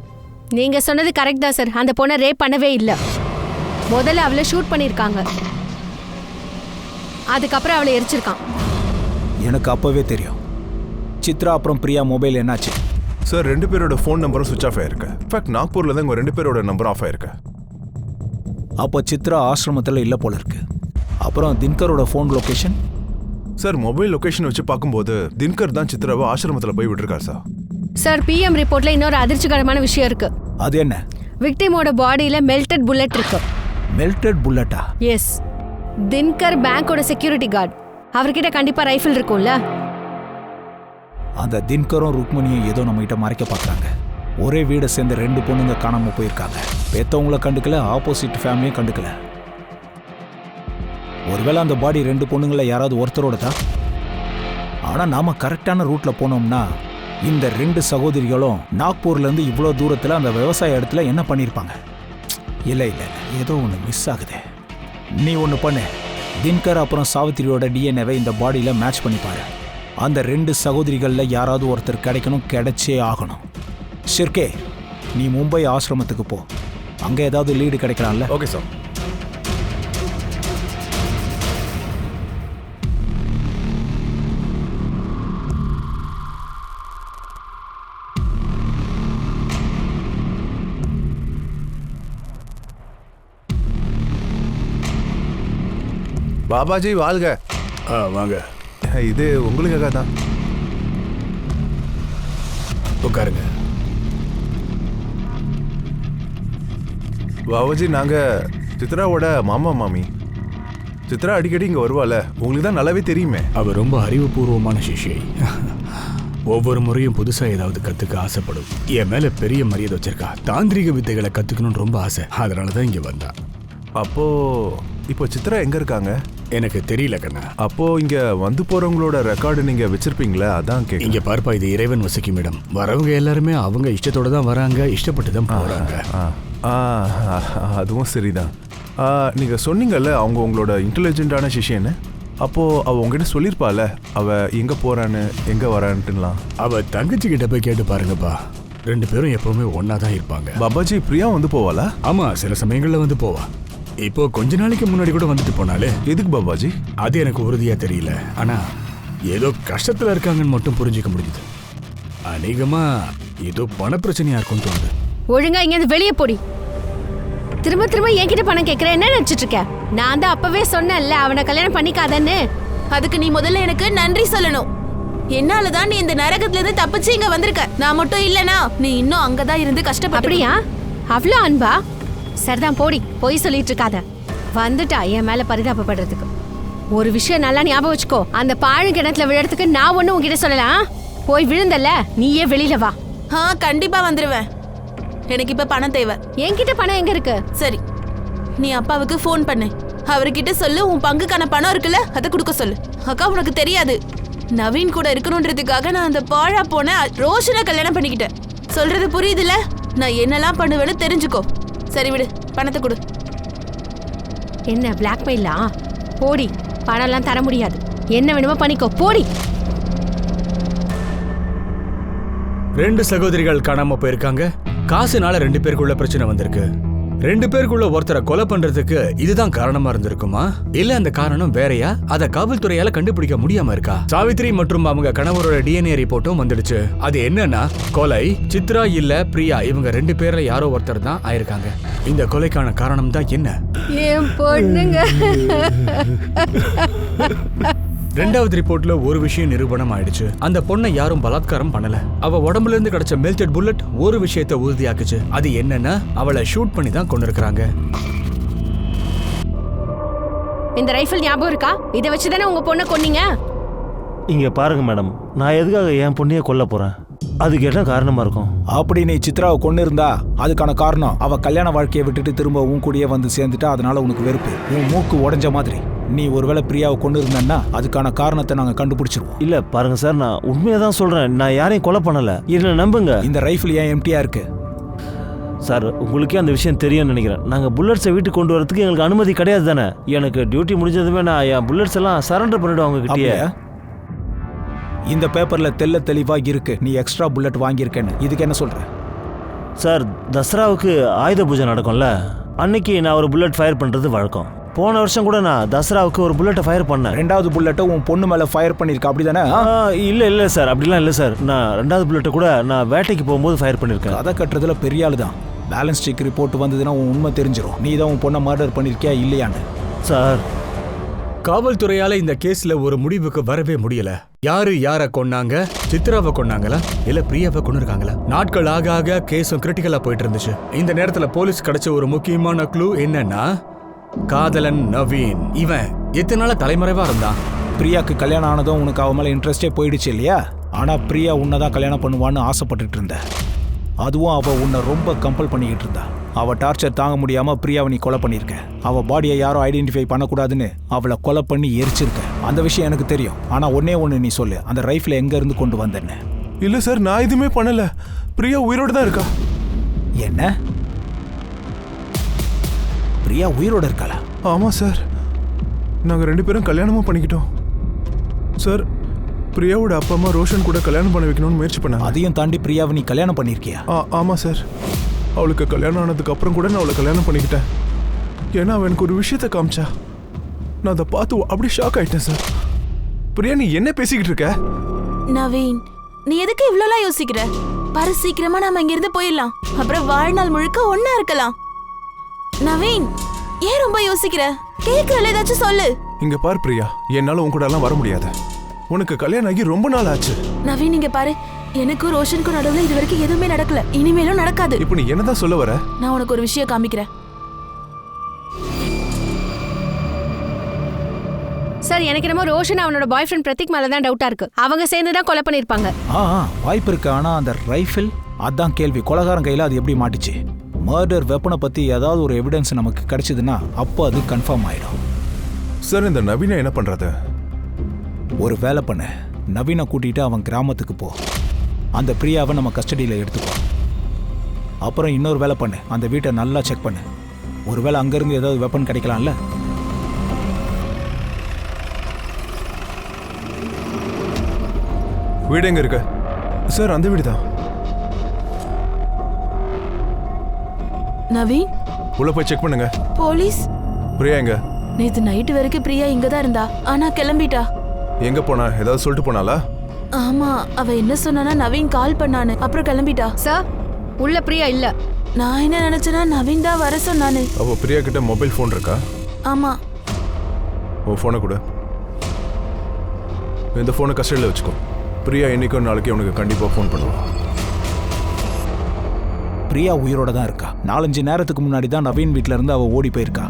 நீங்க சொன்னது கரெக்ட் தான் சார். அந்த பொண்ணை ரேப் பண்ணவே இல்ல. முதல்ல அவளை ஷூட் பண்ணிருக்காங்க, அதுக்கப்புறம் அவளை எரிச்சிருக்கான். எனக்கு அப்பவே தெரியும். சித்ரா அப்புறம் பிரியா மொபைல் என்னாச்சு? சார் 2 பேரோட ஃபோன் நம்பரும் சுவிச் ஆஃப் ஆயிருக்கு. இன்ஃபேக்ட் நாக்பூர்ல தான் உங்க 2 பேரோட நம்பர் ஆஃப் ஆயிருக்கு. அப்போ சித்ரா ஆசிரமத்தில் இல்லை போல இருக்கு. அப்புறம் தின்கரோட phone location? Sir mobile location வச்சு பார்க்கும்போது தின்கர் தான் சித்ராவை ஆசிரமத்தில் போய் விட்டுருக்காரு சார். சார் PM ரிப்போர்ட்ல இன்னொரு அதிர்ச்சிகரமான விஷயம் இருக்கு. அது என்ன? விக்டிமோட பாடியில மெல்டட் புல்லட் இருக்கு. மெல்டட் புல்லட்டா? எஸ். தின்கர் பேங்கோட செக்யூரிட்டி கார்டு. அவர்கிட்ட கண்டிப்பா ரைஃபிள் இருக்கும்ல. அந்த தின்கரும் ருக்மணியும் ஏதோ நம்ம கிட்ட மறைக்க பார்க்குறாங்க. ஒரே வீடை சேர்ந்த 2 பொண்ணுங்க காணாம போயிருக்காங்க. பெத்தவங்கள கண்டுக்கல, ஆப்போசிட் ஃபேமிலியும் கண்டுக்கல. ஒருவேளை அந்த பாடி 2 பொண்ணுங்கள யாராவது ஒருத்தரோட தான். ஆனால் நாம கரெக்டான ரூட்ல போனோம்னா இந்த 2 சகோதரிகளும் நாக்பூர்லேருந்து இவ்வளோ தூரத்தில் அந்த விவசாய இடத்துல என்ன பண்ணியிருப்பாங்க? இல்லை இல்லை, ஏதோ ஒன்று மிஸ் ஆகுது. நீ ஒன்று பண்ணு, தின்கர் அப்புறம் சாவித்திரியோட டிஎன்ஏவை இந்த பாடியில் மேட்ச் பண்ணிப்பாரு. அந்த 2 சகோதரிகளில் யாராவது ஒருத்தர் கிடைக்கணும், கிடைச்சே ஆகணும். ஷிர்கே, நீ மும்பை ஆசிரமத்துக்கு போ. அங்கே ஏதாவது லீடு கிடைக்கலாம்ல? Okay sir. பாபாஜி வாழ்க. வாங்க, இது உங்களுக்காக தான். உட்காருங்க. பாபாஜி, நாங்க சித்ராவோட மாமா மாமி. சித்ரா அடிக்கடி இங்க வருவாள, உங்களுக்கு தான் நல்லாவே தெரியுமே. அவ ரொம்ப அறிவுபூர்வமான சிஷ்யை. ஒவ்வொரு முறையும் புதுசா ஏதாவது கத்துக்க ஆசைப்படும். என் மேல பெரிய மரியாதை வச்சிருக்கா. தாந்திரிக வித்தைகளை கத்துக்கணும்னு ரொம்ப ஆசை. அதனாலதான் இங்க வந்தா. அப்போ இப்போ சித்ரா எங்க இருக்காங்க? எனக்கு தெரியல கண்ணா. அப்போ இங்க வந்து போறவங்களோட ரெக்கார்டு நீங்க வச்சிருப்பீங்களா? அதான் கேட்க. இங்க பார்ப்பா, இது இறைவன் வசிக்கும் இடம். வரவங்க எல்லாருமே அவங்க இஷ்டத்தோட தான் வராங்க, இஷ்டப்பட்டு தான் போறாங்க. அதுவும் சரிதான். நீங்க சொன்னீங்கல்ல அவங்க உங்களோட இன்டெலிஜென்ட்டான சிஷ்யன்னு. அப்போ அவ உங்ககிட்ட சொல்லியிருப்பால அவ எங்க போறான்னு எங்க வரான்ட்டுலாம். அவ தங்கச்சி கிட்ட போய் கேட்டு பாருங்கப்பா. 2 பேரும் எப்பவுமே ஒன்னா தான் இருப்பாங்க. பாபாஜி, பிரியா வந்து போவாளா? ஆமா, சில சமயங்கள்ல வந்து போவா. இப்போ கொஞ்ச நாளைக்கு முன்னாடி கூட வந்துட்டு போனாலே. எதுக்கு பாபாஜி? அது எனக்கு உறுதியா தெரியல. ஆனா ஏதோ கஷ்டத்துல இருக்காங்கன்னு மட்டும் புரிஞ்சுக்க முடியுது. அநேகமா ஏதோ பண பிரச்சனையா இருக்கும்னு தோணுது. ஒழுங்கா இங்க வெளியே போடி. திரும்ப திரும்ப என்கிட்ட பணம் கேட்கற, என்ன நினைச்சிட்டு இருக்க? நான் தான் அப்பவே சொன்னேன்ல அவனை கல்யாணம் பண்ணிக்காதன்னு. அதுக்கு நீ முதல்ல எனக்கு நன்றி சொல்லணும். என்னாலதான் நீ இந்த நரகத்துல இருந்து தப்பிச்சு இங்க வந்திருக்க. நான் மட்டும் இல்லனா நீ இன்னும் அங்கதான் இருந்து கஷ்டப்பட்டு. அப்படியா? அவ்வளோ அன்பா? சரிதான், போடி. பொய் சொல்லிட்டு இருக்காத. வந்துட்டா என் மேல பரிதாபப்படுறதுக்கு. ஒரு விஷயம் நல்லா ஞாபகம் வச்சுக்கோ, அந்த பாழு கிணத்துல விழறதுக்கு நான் ஒன்னும் உங்ககிட்ட சொல்லலாம். போய் விழுந்தல்ல, நீயே வெளியில வா. கண்டிப்பா வந்துருவேன். எனக்கு இப்ப பணம் தேவை. என்கிட்ட பணம் எங்க இருக்கு? சரி, நீ அப்பாவுக்கு ஃபோன் பண்ணு. அவர்கிட்ட சொல்லு உன் பங்குக்கான பணம் இருக்குல்ல, அதை கொடுக்க சொல்லு. அக்கா, உனக்கு தெரியாது, நவீன் கூட இருக்கணும்ன்றதுக்காக நான் அந்த பாழா போன ரோஷனை கல்யாணம் பண்ணிக்கிட்டேன். சொல்றது புரியுதுல? நான் என்னெல்லாம் பண்ணுவேன்னு தெரிஞ்சுக்கோ. சரி விடு, பணத்தை கொடு. என்ன பிளாக்மெயிலா? போடி, பணம்லாம் தர முடியாது. என்ன வேணுமோ பண்ணிக்கோ, போடி. 2 சகோதரிகள் காணாம போயிருக்காங்க. காசுனால 2 பேருக்குள்ள பிரச்சனை வந்திருக்கு. 2 பேருக்குள்ள ஒருத்தரை கொலை பண்றதுக்கு இதுதான் காரணமா இருந்திருக்குமா? இல்ல அந்த காரணம் வேறையா? அத காவல்துறையால கண்டுபிடிக்க முடியாம இருக்கா? சாவித்ரி மற்றும் அவங்க கணவரோட DNA ரிப்போர்ட்டும் வந்துடுச்சு. அது என்னன்னா, கொலை சித்ரா இல்ல பிரியா, இவங்க 2 பேர்ல யாரோ ஒருத்தர் தான் ஆயிருக்காங்க. இந்த கொலைக்கான காரணம் தான் என்ன? என் பொண்ணுங்க. 2வது ரிப்போர்ட்ல ஒரு விஷயம் நிரூபணம் ஆயிடுச்சு. அந்த பொண்ணை யாரும் பலாத்காரம் பண்ணல. அவ உடம்புல இருந்து கிடைச்ச மெல்டட் புல்லட் ஒரு விஷயத்தை உறுதியாக்குச்சு. அது என்னன்னா, அவளை ஷூட் பண்ணி தான் கொண்டிருக்காங்க. இந்த ரைஃபிள் ஞாபகம் இருக்கா? இதை வச்சுதானே உங்க பொண்ணை கொன்னீங்க? இங்க பாருங்க மேடம், நான் எதுக்காக என் பொண்ணையே கொல்ல போறேன்? அதுக்கு என்ன காரணமா இருக்கும்? அப்படி நீ சித்ராவை கொண்டு இருந்தா அதுக்கான காரணம் அவ கல்யாண வாழ்க்கையை விட்டுட்டு திரும்ப உன் கூடயே வந்து சேர்ந்துட்டா, அதனால உனக்கு வெறுப்பு. உன் மூக்கு உடைஞ்ச மாதிரி. நீ ஒருவேளை பிரியாவை கொண்டு இருந்தன்னா அதுக்கான காரணத்தை நாங்க கண்டுபிடிச்சிருவோம். இல்ல பாருங்க சார், நான் உண்மையை தான் சொல்றேன். நான் யாரையும் கொலை பண்ணல. என்ன நம்புங்க. இந்த ரைஃபிள் ஏன் எம்டியா இருக்கு? சார், உங்களுக்கே அந்த விஷயம் தெரியும்னு நினைக்கிறேன். நாங்கள் புல்லட்ஸை வீட்டுக்கு கொண்டு வரதுக்கு எங்களுக்கு அனுமதி கிடையாது தானே. எனக்கு டியூட்டி முடிஞ்சதுமே நான் என் புல்லட்ஸ் எல்லாம் சரண்டர் பண்ணிவிடுவேன் அவங்க கிட்டே. இந்த பேப்பர்ல தெல்ல தெளிவா இருக்கு நீ எக்ஸ்ட்ரா புல்லட் வாங்கியிருக்கேன்னு. இதுக்கு என்ன சொல்ற? சார், தசராவுக்கு ஆயுத பூஜை நடக்கும்ல, அன்னைக்கு நான் ஒரு புல்லட் ஃபயர் பண்ணுறது வழக்கம். போன வருஷம் கூட நான் தசராவுக்கு ஒரு புல்லட்டை ஃபயர் பண்ணேன். 2வது புல்லட்டை உன் பொண்ணு மேலே ஃபயர் பண்ணியிருக்கா அப்படிதானே? இல்லை சார், அப்படிலாம் இல்லை சார். நான் 2வது புல்லட்டை கூட நான் வேட்டைக்கு போகும்போது ஃபயர் பண்ணியிருக்கேன். கதை கட்டுறதுல பெரிய ஆளு தான். பேலன்ஸ் செக் ரிப்போர்ட் வந்ததுன்னா உன் உண்மை தெரிஞ்சிடும். நீ தான் உன் பொண்ணை மர்டர் பண்ணியிருக்கியா இல்லையான்னு. சார், காவல்துறையால இந்த கேஸ்ல ஒரு முடிவுக்கு வரவே முடியல. யாரு யார கொன்னாங்க? சித்ராவை கொன்னாங்களா இல்ல பிரியாவை கொண்டிருக்காங்களா? நாட்கள் ஆக ஆக கேஸும் கிரிட்டிக்கலா போயிட்டு இருந்துச்சு. இந்த நேரத்துல போலீஸ் கிடைச்ச ஒரு முக்கியமான க்ளூ என்னன்னா, காதலன் நவீன். இவன் எத்தனை நாளா தலைமறைவா இருந்தான். பிரியாக்கு கல்யாணம் ஆனதும் உனக்கு அவன் மேல இன்ட்ரெஸ்டே போயிடுச்சு இல்லையா? ஆனா பிரியா உன்னதான் கல்யாணம் பண்ணுவான்னு ஆசைப்பட்டுட்டு இருந்த. அதுவும் அவ உன்னை ரொம்ப கம்பல் பண்ணிக்கிட்டு இருந்தா. அவ டார்ச்சர் தாங்க முடியாம பிரியாவை நீ கொலை பண்ணியிருக்க. அவ பாடியை யாரும் ஐடென்டிஃபை பண்ணக்கூடாதுன்னு அவளை கொலை பண்ணி எரிச்சிருக்க. அந்த விஷயம் எனக்கு தெரியும். ஆனா ஒண்ணு நீ சொல்லு, அந்த ரைஃபிள் எங்க இருந்து கொண்டு வந்தேன்னு. இல்ல சார், நான் எதுவுமே பண்ணல. பிரியா உயிரோட தான் இருக்கா. என்ன? பிரியா உயிரோட இருக்காளா? ஆமா சார், நாங்க 2 பேரும் கல்யாணமும் பண்ணிக்கிட்டோம் சார். பிரியாவோட அப்பா அம்மா ரோஷன் கூட கல்யாணம் பண்ண வைக்கணும்னு முயற்சி பண்ணாங்க. அதையும் தாண்டி பிரியாவை நீ கல்யாணம் பண்ணிருக்கியா? ஆமா சார், அவளுக்கு கல்யாணம் ஆனதுக்கு அப்புறம் கூட நான் அவளை கல்யாணம் பண்ணிக்கிட்டேன். ஏன்னா அவன் எனக்கு ஒரு விஷயத்த காமிச்சா. நான் அதை பார்த்து அப்படி ஷாக் ஆயிட்டேன் சார். பிரியா, நீ என்ன பேசிக்கிட்டு இருக்க? நவீன், நீ எதுக்கு இவ்வளோலாம் யோசிக்கிற? பாரு, சீக்கிரமா நாம இங்கிருந்து போயிடலாம். அப்புறம் வாழ்நாள் முழுக்க ஒன்னா இருக்கலாம். நவீன், ஏன் ரொம்ப யோசிக்கிற? கேட்கல, ஏதாச்சும் சொல்லு. இங்க பாரு பிரியா, என்னால உன் கூட எல்லாம் வர முடியாது. உனக்கு கல்யாணம் ஆகி ரொம்ப நாள் ஆச்சு. நவீன், இங்க பாரு, எனக்கும் ரோஷனுக்கும் நடுவுல இது வரைக்கும் எதுவுமே நடக்கல, இனிமேலும் நடக்காது. இப்போ நீ என்னதான் சொல்ல வர? நான் உனக்கு ஒரு விஷயம் காமிக்கிறேன். சார், எனக்கு என்னமோ ரோஷன் அவனோட பாய் ஃப்ரெண்ட் பிரதீக் மேல தான் டவுட்டா இருக்கு. அவங்க சேர்ந்து தான் கொலை பண்ணிருப்பாங்க. வாய்ப்பு இருக்கு. ஆனா அந்த ரைஃபிள், அதான் கேள்வி. கொலைகாரன் கையில அது எப்படி மாட்டிச்சு? மர்டர் வெப்பனை பத்தி ஏதாவது ஒரு எவிடன்ஸ் நமக்கு கிடைச்சதுன்னா அப்போ அது கன்ஃபார்ம் ஆயிடும். சார், இந்த நவீனை என்ன பண்றது? ஒரு வேலை பண்ண, நவீனை கூட்டிட்டு அவன் கிராமத்துக்கு போ. அந்த பிரியாவை நம்ம கஸ்டடியில் எடுத்துக்கோ. அப்புறம் இன்னொரு வேலை பண்ணு, அந்த வீட்டை நல்லா செக் பண்ணு. ஒருவேளை அங்கிருந்து ஏதாவது வெப்பன் கிடைக்கலாம்ல. வீடு எங்க இருக்கு? சார், அந்த வீடு தான். நவீன், உள்ள போய் செக் பண்ணுங்க. போலீஸ்? பிரியா எங்க? நேத்து நைட்டு வரைக்கும் பிரியா இங்க தான் இருந்தா, ஆனா கிளம்பிட்டா. எங்க போனா? ஏதாவது சொல்லிட்டு போனாலா? ஆமா, அவ என்ன சொன்னானா, நவீன் கால் பண்ணானு, அப்புறம் கிளம்பிட்டா. சார், உள்ள பிரியா இல்ல. நான் என்ன நினைச்சேன்னா நவீன் தான் வர சொன்னானு. அவ பிரியா கிட்ட மொபைல் ஃபோன் இருக்கா? ஆமா. உன் ஃபோனை கொடு. இந்த ஃபோனை கஸ்டடியில் வச்சுக்கோ. பிரியா இன்னைக்கோ நாளைக்கு உனக்கு கண்டிப்பா ஃபோன் பண்ணுவான். பிரியா உயிரோட தான் இருக்கா. 4-5 நேரத்துக்கு முன்னாடி தான் நவீன் வீட்ல இருந்து அவ ஓடி போயிருக்கா.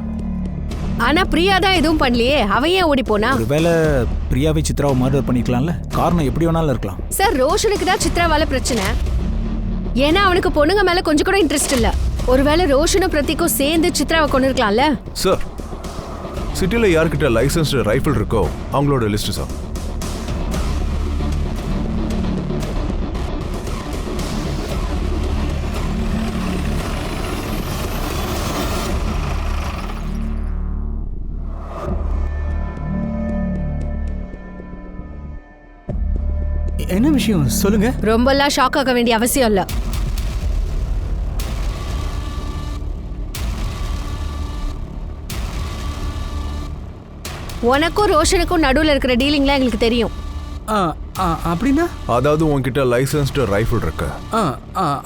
ஆனா பிரியா தான் எதுவும் பண்ணலையே, அவ ஏன் ஓடி போனா? ஒருவேளை பிரியாவை சித்ராவை மர்டர் பண்ணிக்கலாம்ல. காரணம் எப்படி வேணாலும் இருக்கலாம். சார், ரோஷனுக்கு தான் சித்ராவால பிரச்சனை. ஏன்னா அவனுக்கு பொண்ணுங்க மேல கொஞ்சம் கூட இன்ட்ரெஸ்ட் இல்ல. ஒருவேளை ரோஷனும் பிரதீக்கும் சேர்ந்து சித்ராவை கொண்டு இருக்கலாம்ல. சார், சிட்டில யார்கிட்ட லைசன்ஸ்டு ரைஃபிள் இருக்கோ அவங்களோட லிஸ்ட் சார். என்ன விஷயம் சொல்லுங்க. ரொம்பலாம் ஷாக் ஆக வேண்டிய அவசியம் இல்ல. உனக்கும் ரோஷனுக்கும் நடுவுல இருக்கிற டீலிங்லாம் எங்களுக்கு தெரியும். அப்படின்னா? அதாவது உன்கிட்ட லைசன்ஸ்டு ரைஃபிள் இருக்கு?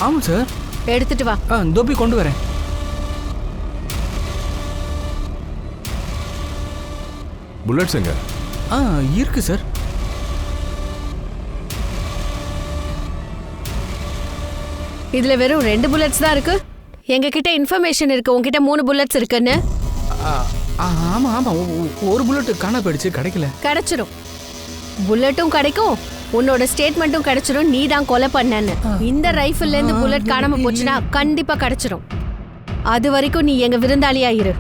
ஆமா சார். எடுத்துட்டு வா. தோப்பி கொண்டு வரேன். புல்லட்ஸ் எங்க? இருக்கு சார். இதுல வெறும் 2 புல்லட்ஸ் தான் இருக்கு. எங்க கிட்ட இன்ஃபர்மேஷன் இருக்கு உங்ககிட்ட 3 புல்லட்ஸ் இருக்குன்னு. ஆமா ஆமா, ஒரு புல்லட் காண போயிடுச்சு, கிடைக்கல. கிடைச்சிரும். புல்லட்டும் கிடைக்கும், உன்னோட ஸ்டேட்மெண்ட்டும் கிடைச்சிரும் நீ தான் கொலை பண்ணன்னு. இந்த ரைஃபிள்ல இருந்து புல்லட் காணாம போச்சுன்னா கண்டிப்பா கிடைச்சிரும். அது வரைக்கும் நீ எங்க விருந்தாளியா இரு.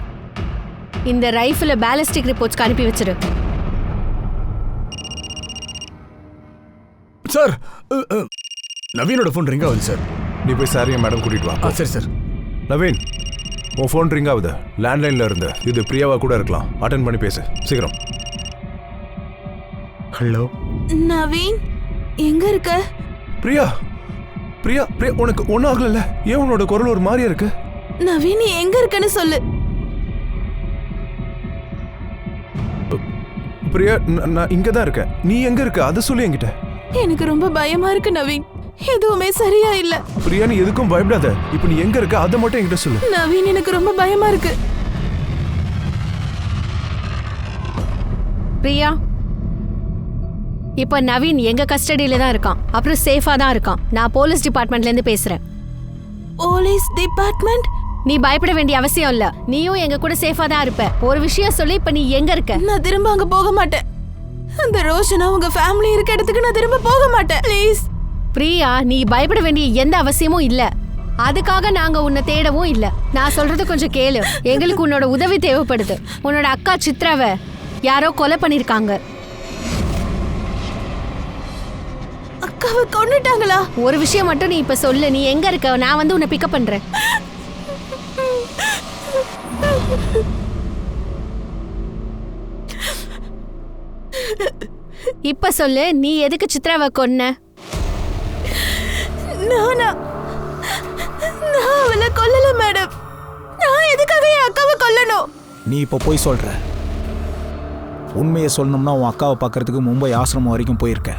இந்த ரைஃபிள பேலிஸ்டிக் ரிப்போர்ட்ஸ்க்கு அனுப்பி வச்சிரு. சார் நவீனோட ஃபோன் ரிங் ஆகுது சார். நீ போய் சாரியா மேடம் கூட்டிட்டு வா. சரி சார். நவீன், உன் ஃபோன் ரிங் ஆகுது. லேண்ட்லைன்ல இருந்து. இது பிரியாவா கூட இருக்கலாம். அட்டென்ட் பண்ணி பேசு சீக்கிரம். ஹலோ நவீன், எங்க இருக்க? பிரியா பிரியா பிரியா, உனக்கு ஒன்றும் ஆகல? ஏன் உன்னோட குரல் ஒரு மாதிரியா இருக்கு? நவீன், நீ எங்க இருக்கன்னு சொல்லு. பிரியா, நான் இங்க தான் இருக்கேன். நீ எங்க இருக்க அதை சொல்லு என்கிட்ட. எனக்கு ரொம்ப பயமா இருக்கு நவீன். எதுவுமே சரியா இல்ல. பிரியா, நீ எதுக்கும் பயப்படாத. இப்போ நீ எங்க இருக்க அதை மட்டும் என்கிட்ட சொல்லு. நவீன், எனக்கு ரொம்ப பயமா இருக்கு. பிரியா, இப்ப நவீன் எங்க கஸ்டடியில தான் இருக்கான். அப்புறம் சேஃபா தான் இருக்கான். நான் போலீஸ் டிபார்ட்மெண்ட்ல இருந்து பேசுறேன். Police department? நீ பயப்பட வேண்டிய அவசியம் இல்ல. நீயும் எங்க கூட சேஃபா தான் இருப்ப. ஒரு விஷயம் சொல்லி, இப்ப நீ எங்க இருக்க? நான் திரும்ப அங்க போக மாட்டேன். அந்த ரோஷனா உங்க ஃபேமிலி இருக்க இடத்துக்கு நான் திரும்ப போக மாட்டேன். ப்ளீஸ். பிரியா, நீ பயப்பட வேண்டிய எந்த அவசியமும் இல்ல. அதுக்காக நாங்க உன்னை தேடவும் இல்ல. நான் சொல்றது கொஞ்சம் கேளு. எங்களுக்கு உன்னோட உதவி தேவைப்படுது. உன்னோட அக்கா சித்ராவை யாரோ கொலை பண்ணிருக்காங்க. அக்காவை கொன்னுட்டாங்களா? ஒரு விஷயம் மட்டும் நீ இப்ப சொல்லு. நீ எங்க இருக்க? நான் வந்து உன்னை பிக்கப் பண்றேன். இப்ப சொல்லு, நீ எதுக்கு சித்ராவை கொன்ன? நான் அவளை கொல்லல மேடம். நான் எதுக்காக என் அக்காவை கொல்லணும்? நீ இப்போ போய் சொல்ற. உண்மையை சொல்லணும்னா உன் அக்காவை பார்க்கறதுக்கு மும்பை ஆசிரமம் வரைக்கும் போயிருக்க.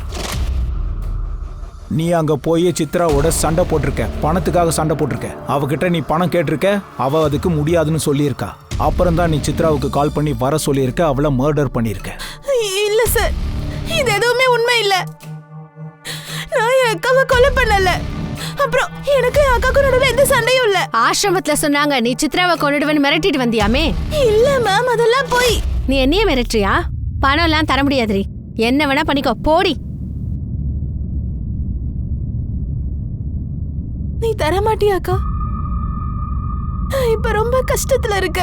நீ அங்க போய் சித்ராவோட சண்டை போட்டிருக்க. பணத்துக்காக சண்டை போட்டிருக்க. அவகிட்ட நீ பணம் கேட்டிருக்க. அவ அதுக்கு முடியாதுன்னு சொல்லியிருக்கா. அப்புறம் தான் நீ சித்ராவுக்கு கால் பண்ணி வர சொல்லியிருக்க. அவளை மர்டர் பண்ணியிருக்க. இல்ல சார், இது எதுவுமே உண்மை இல்ல. நான் என் அக்காவை கொலை பண்ணல. அப்புறம் எனக்கு என் அக்காவுக்கு நடுவில் எந்த சண்டையும் இல்ல. ஆசிரமத்துல சொன்னாங்க நீ சித்ராவை கொன்னுடுவேன்னு மிரட்டிட்டு வந்தியாமே. இல்ல மேம், அதெல்லாம் போய். நீ என்னையே மிரட்டுறியா? பணம் எல்லாம் தர முடியாதுரி. என்ன வேணா பண்ணிக்கோ, போடி. நீ தர மாட்டியாக்கா? இப்ப ரொம்ப கஷ்டத்துல இருக்க.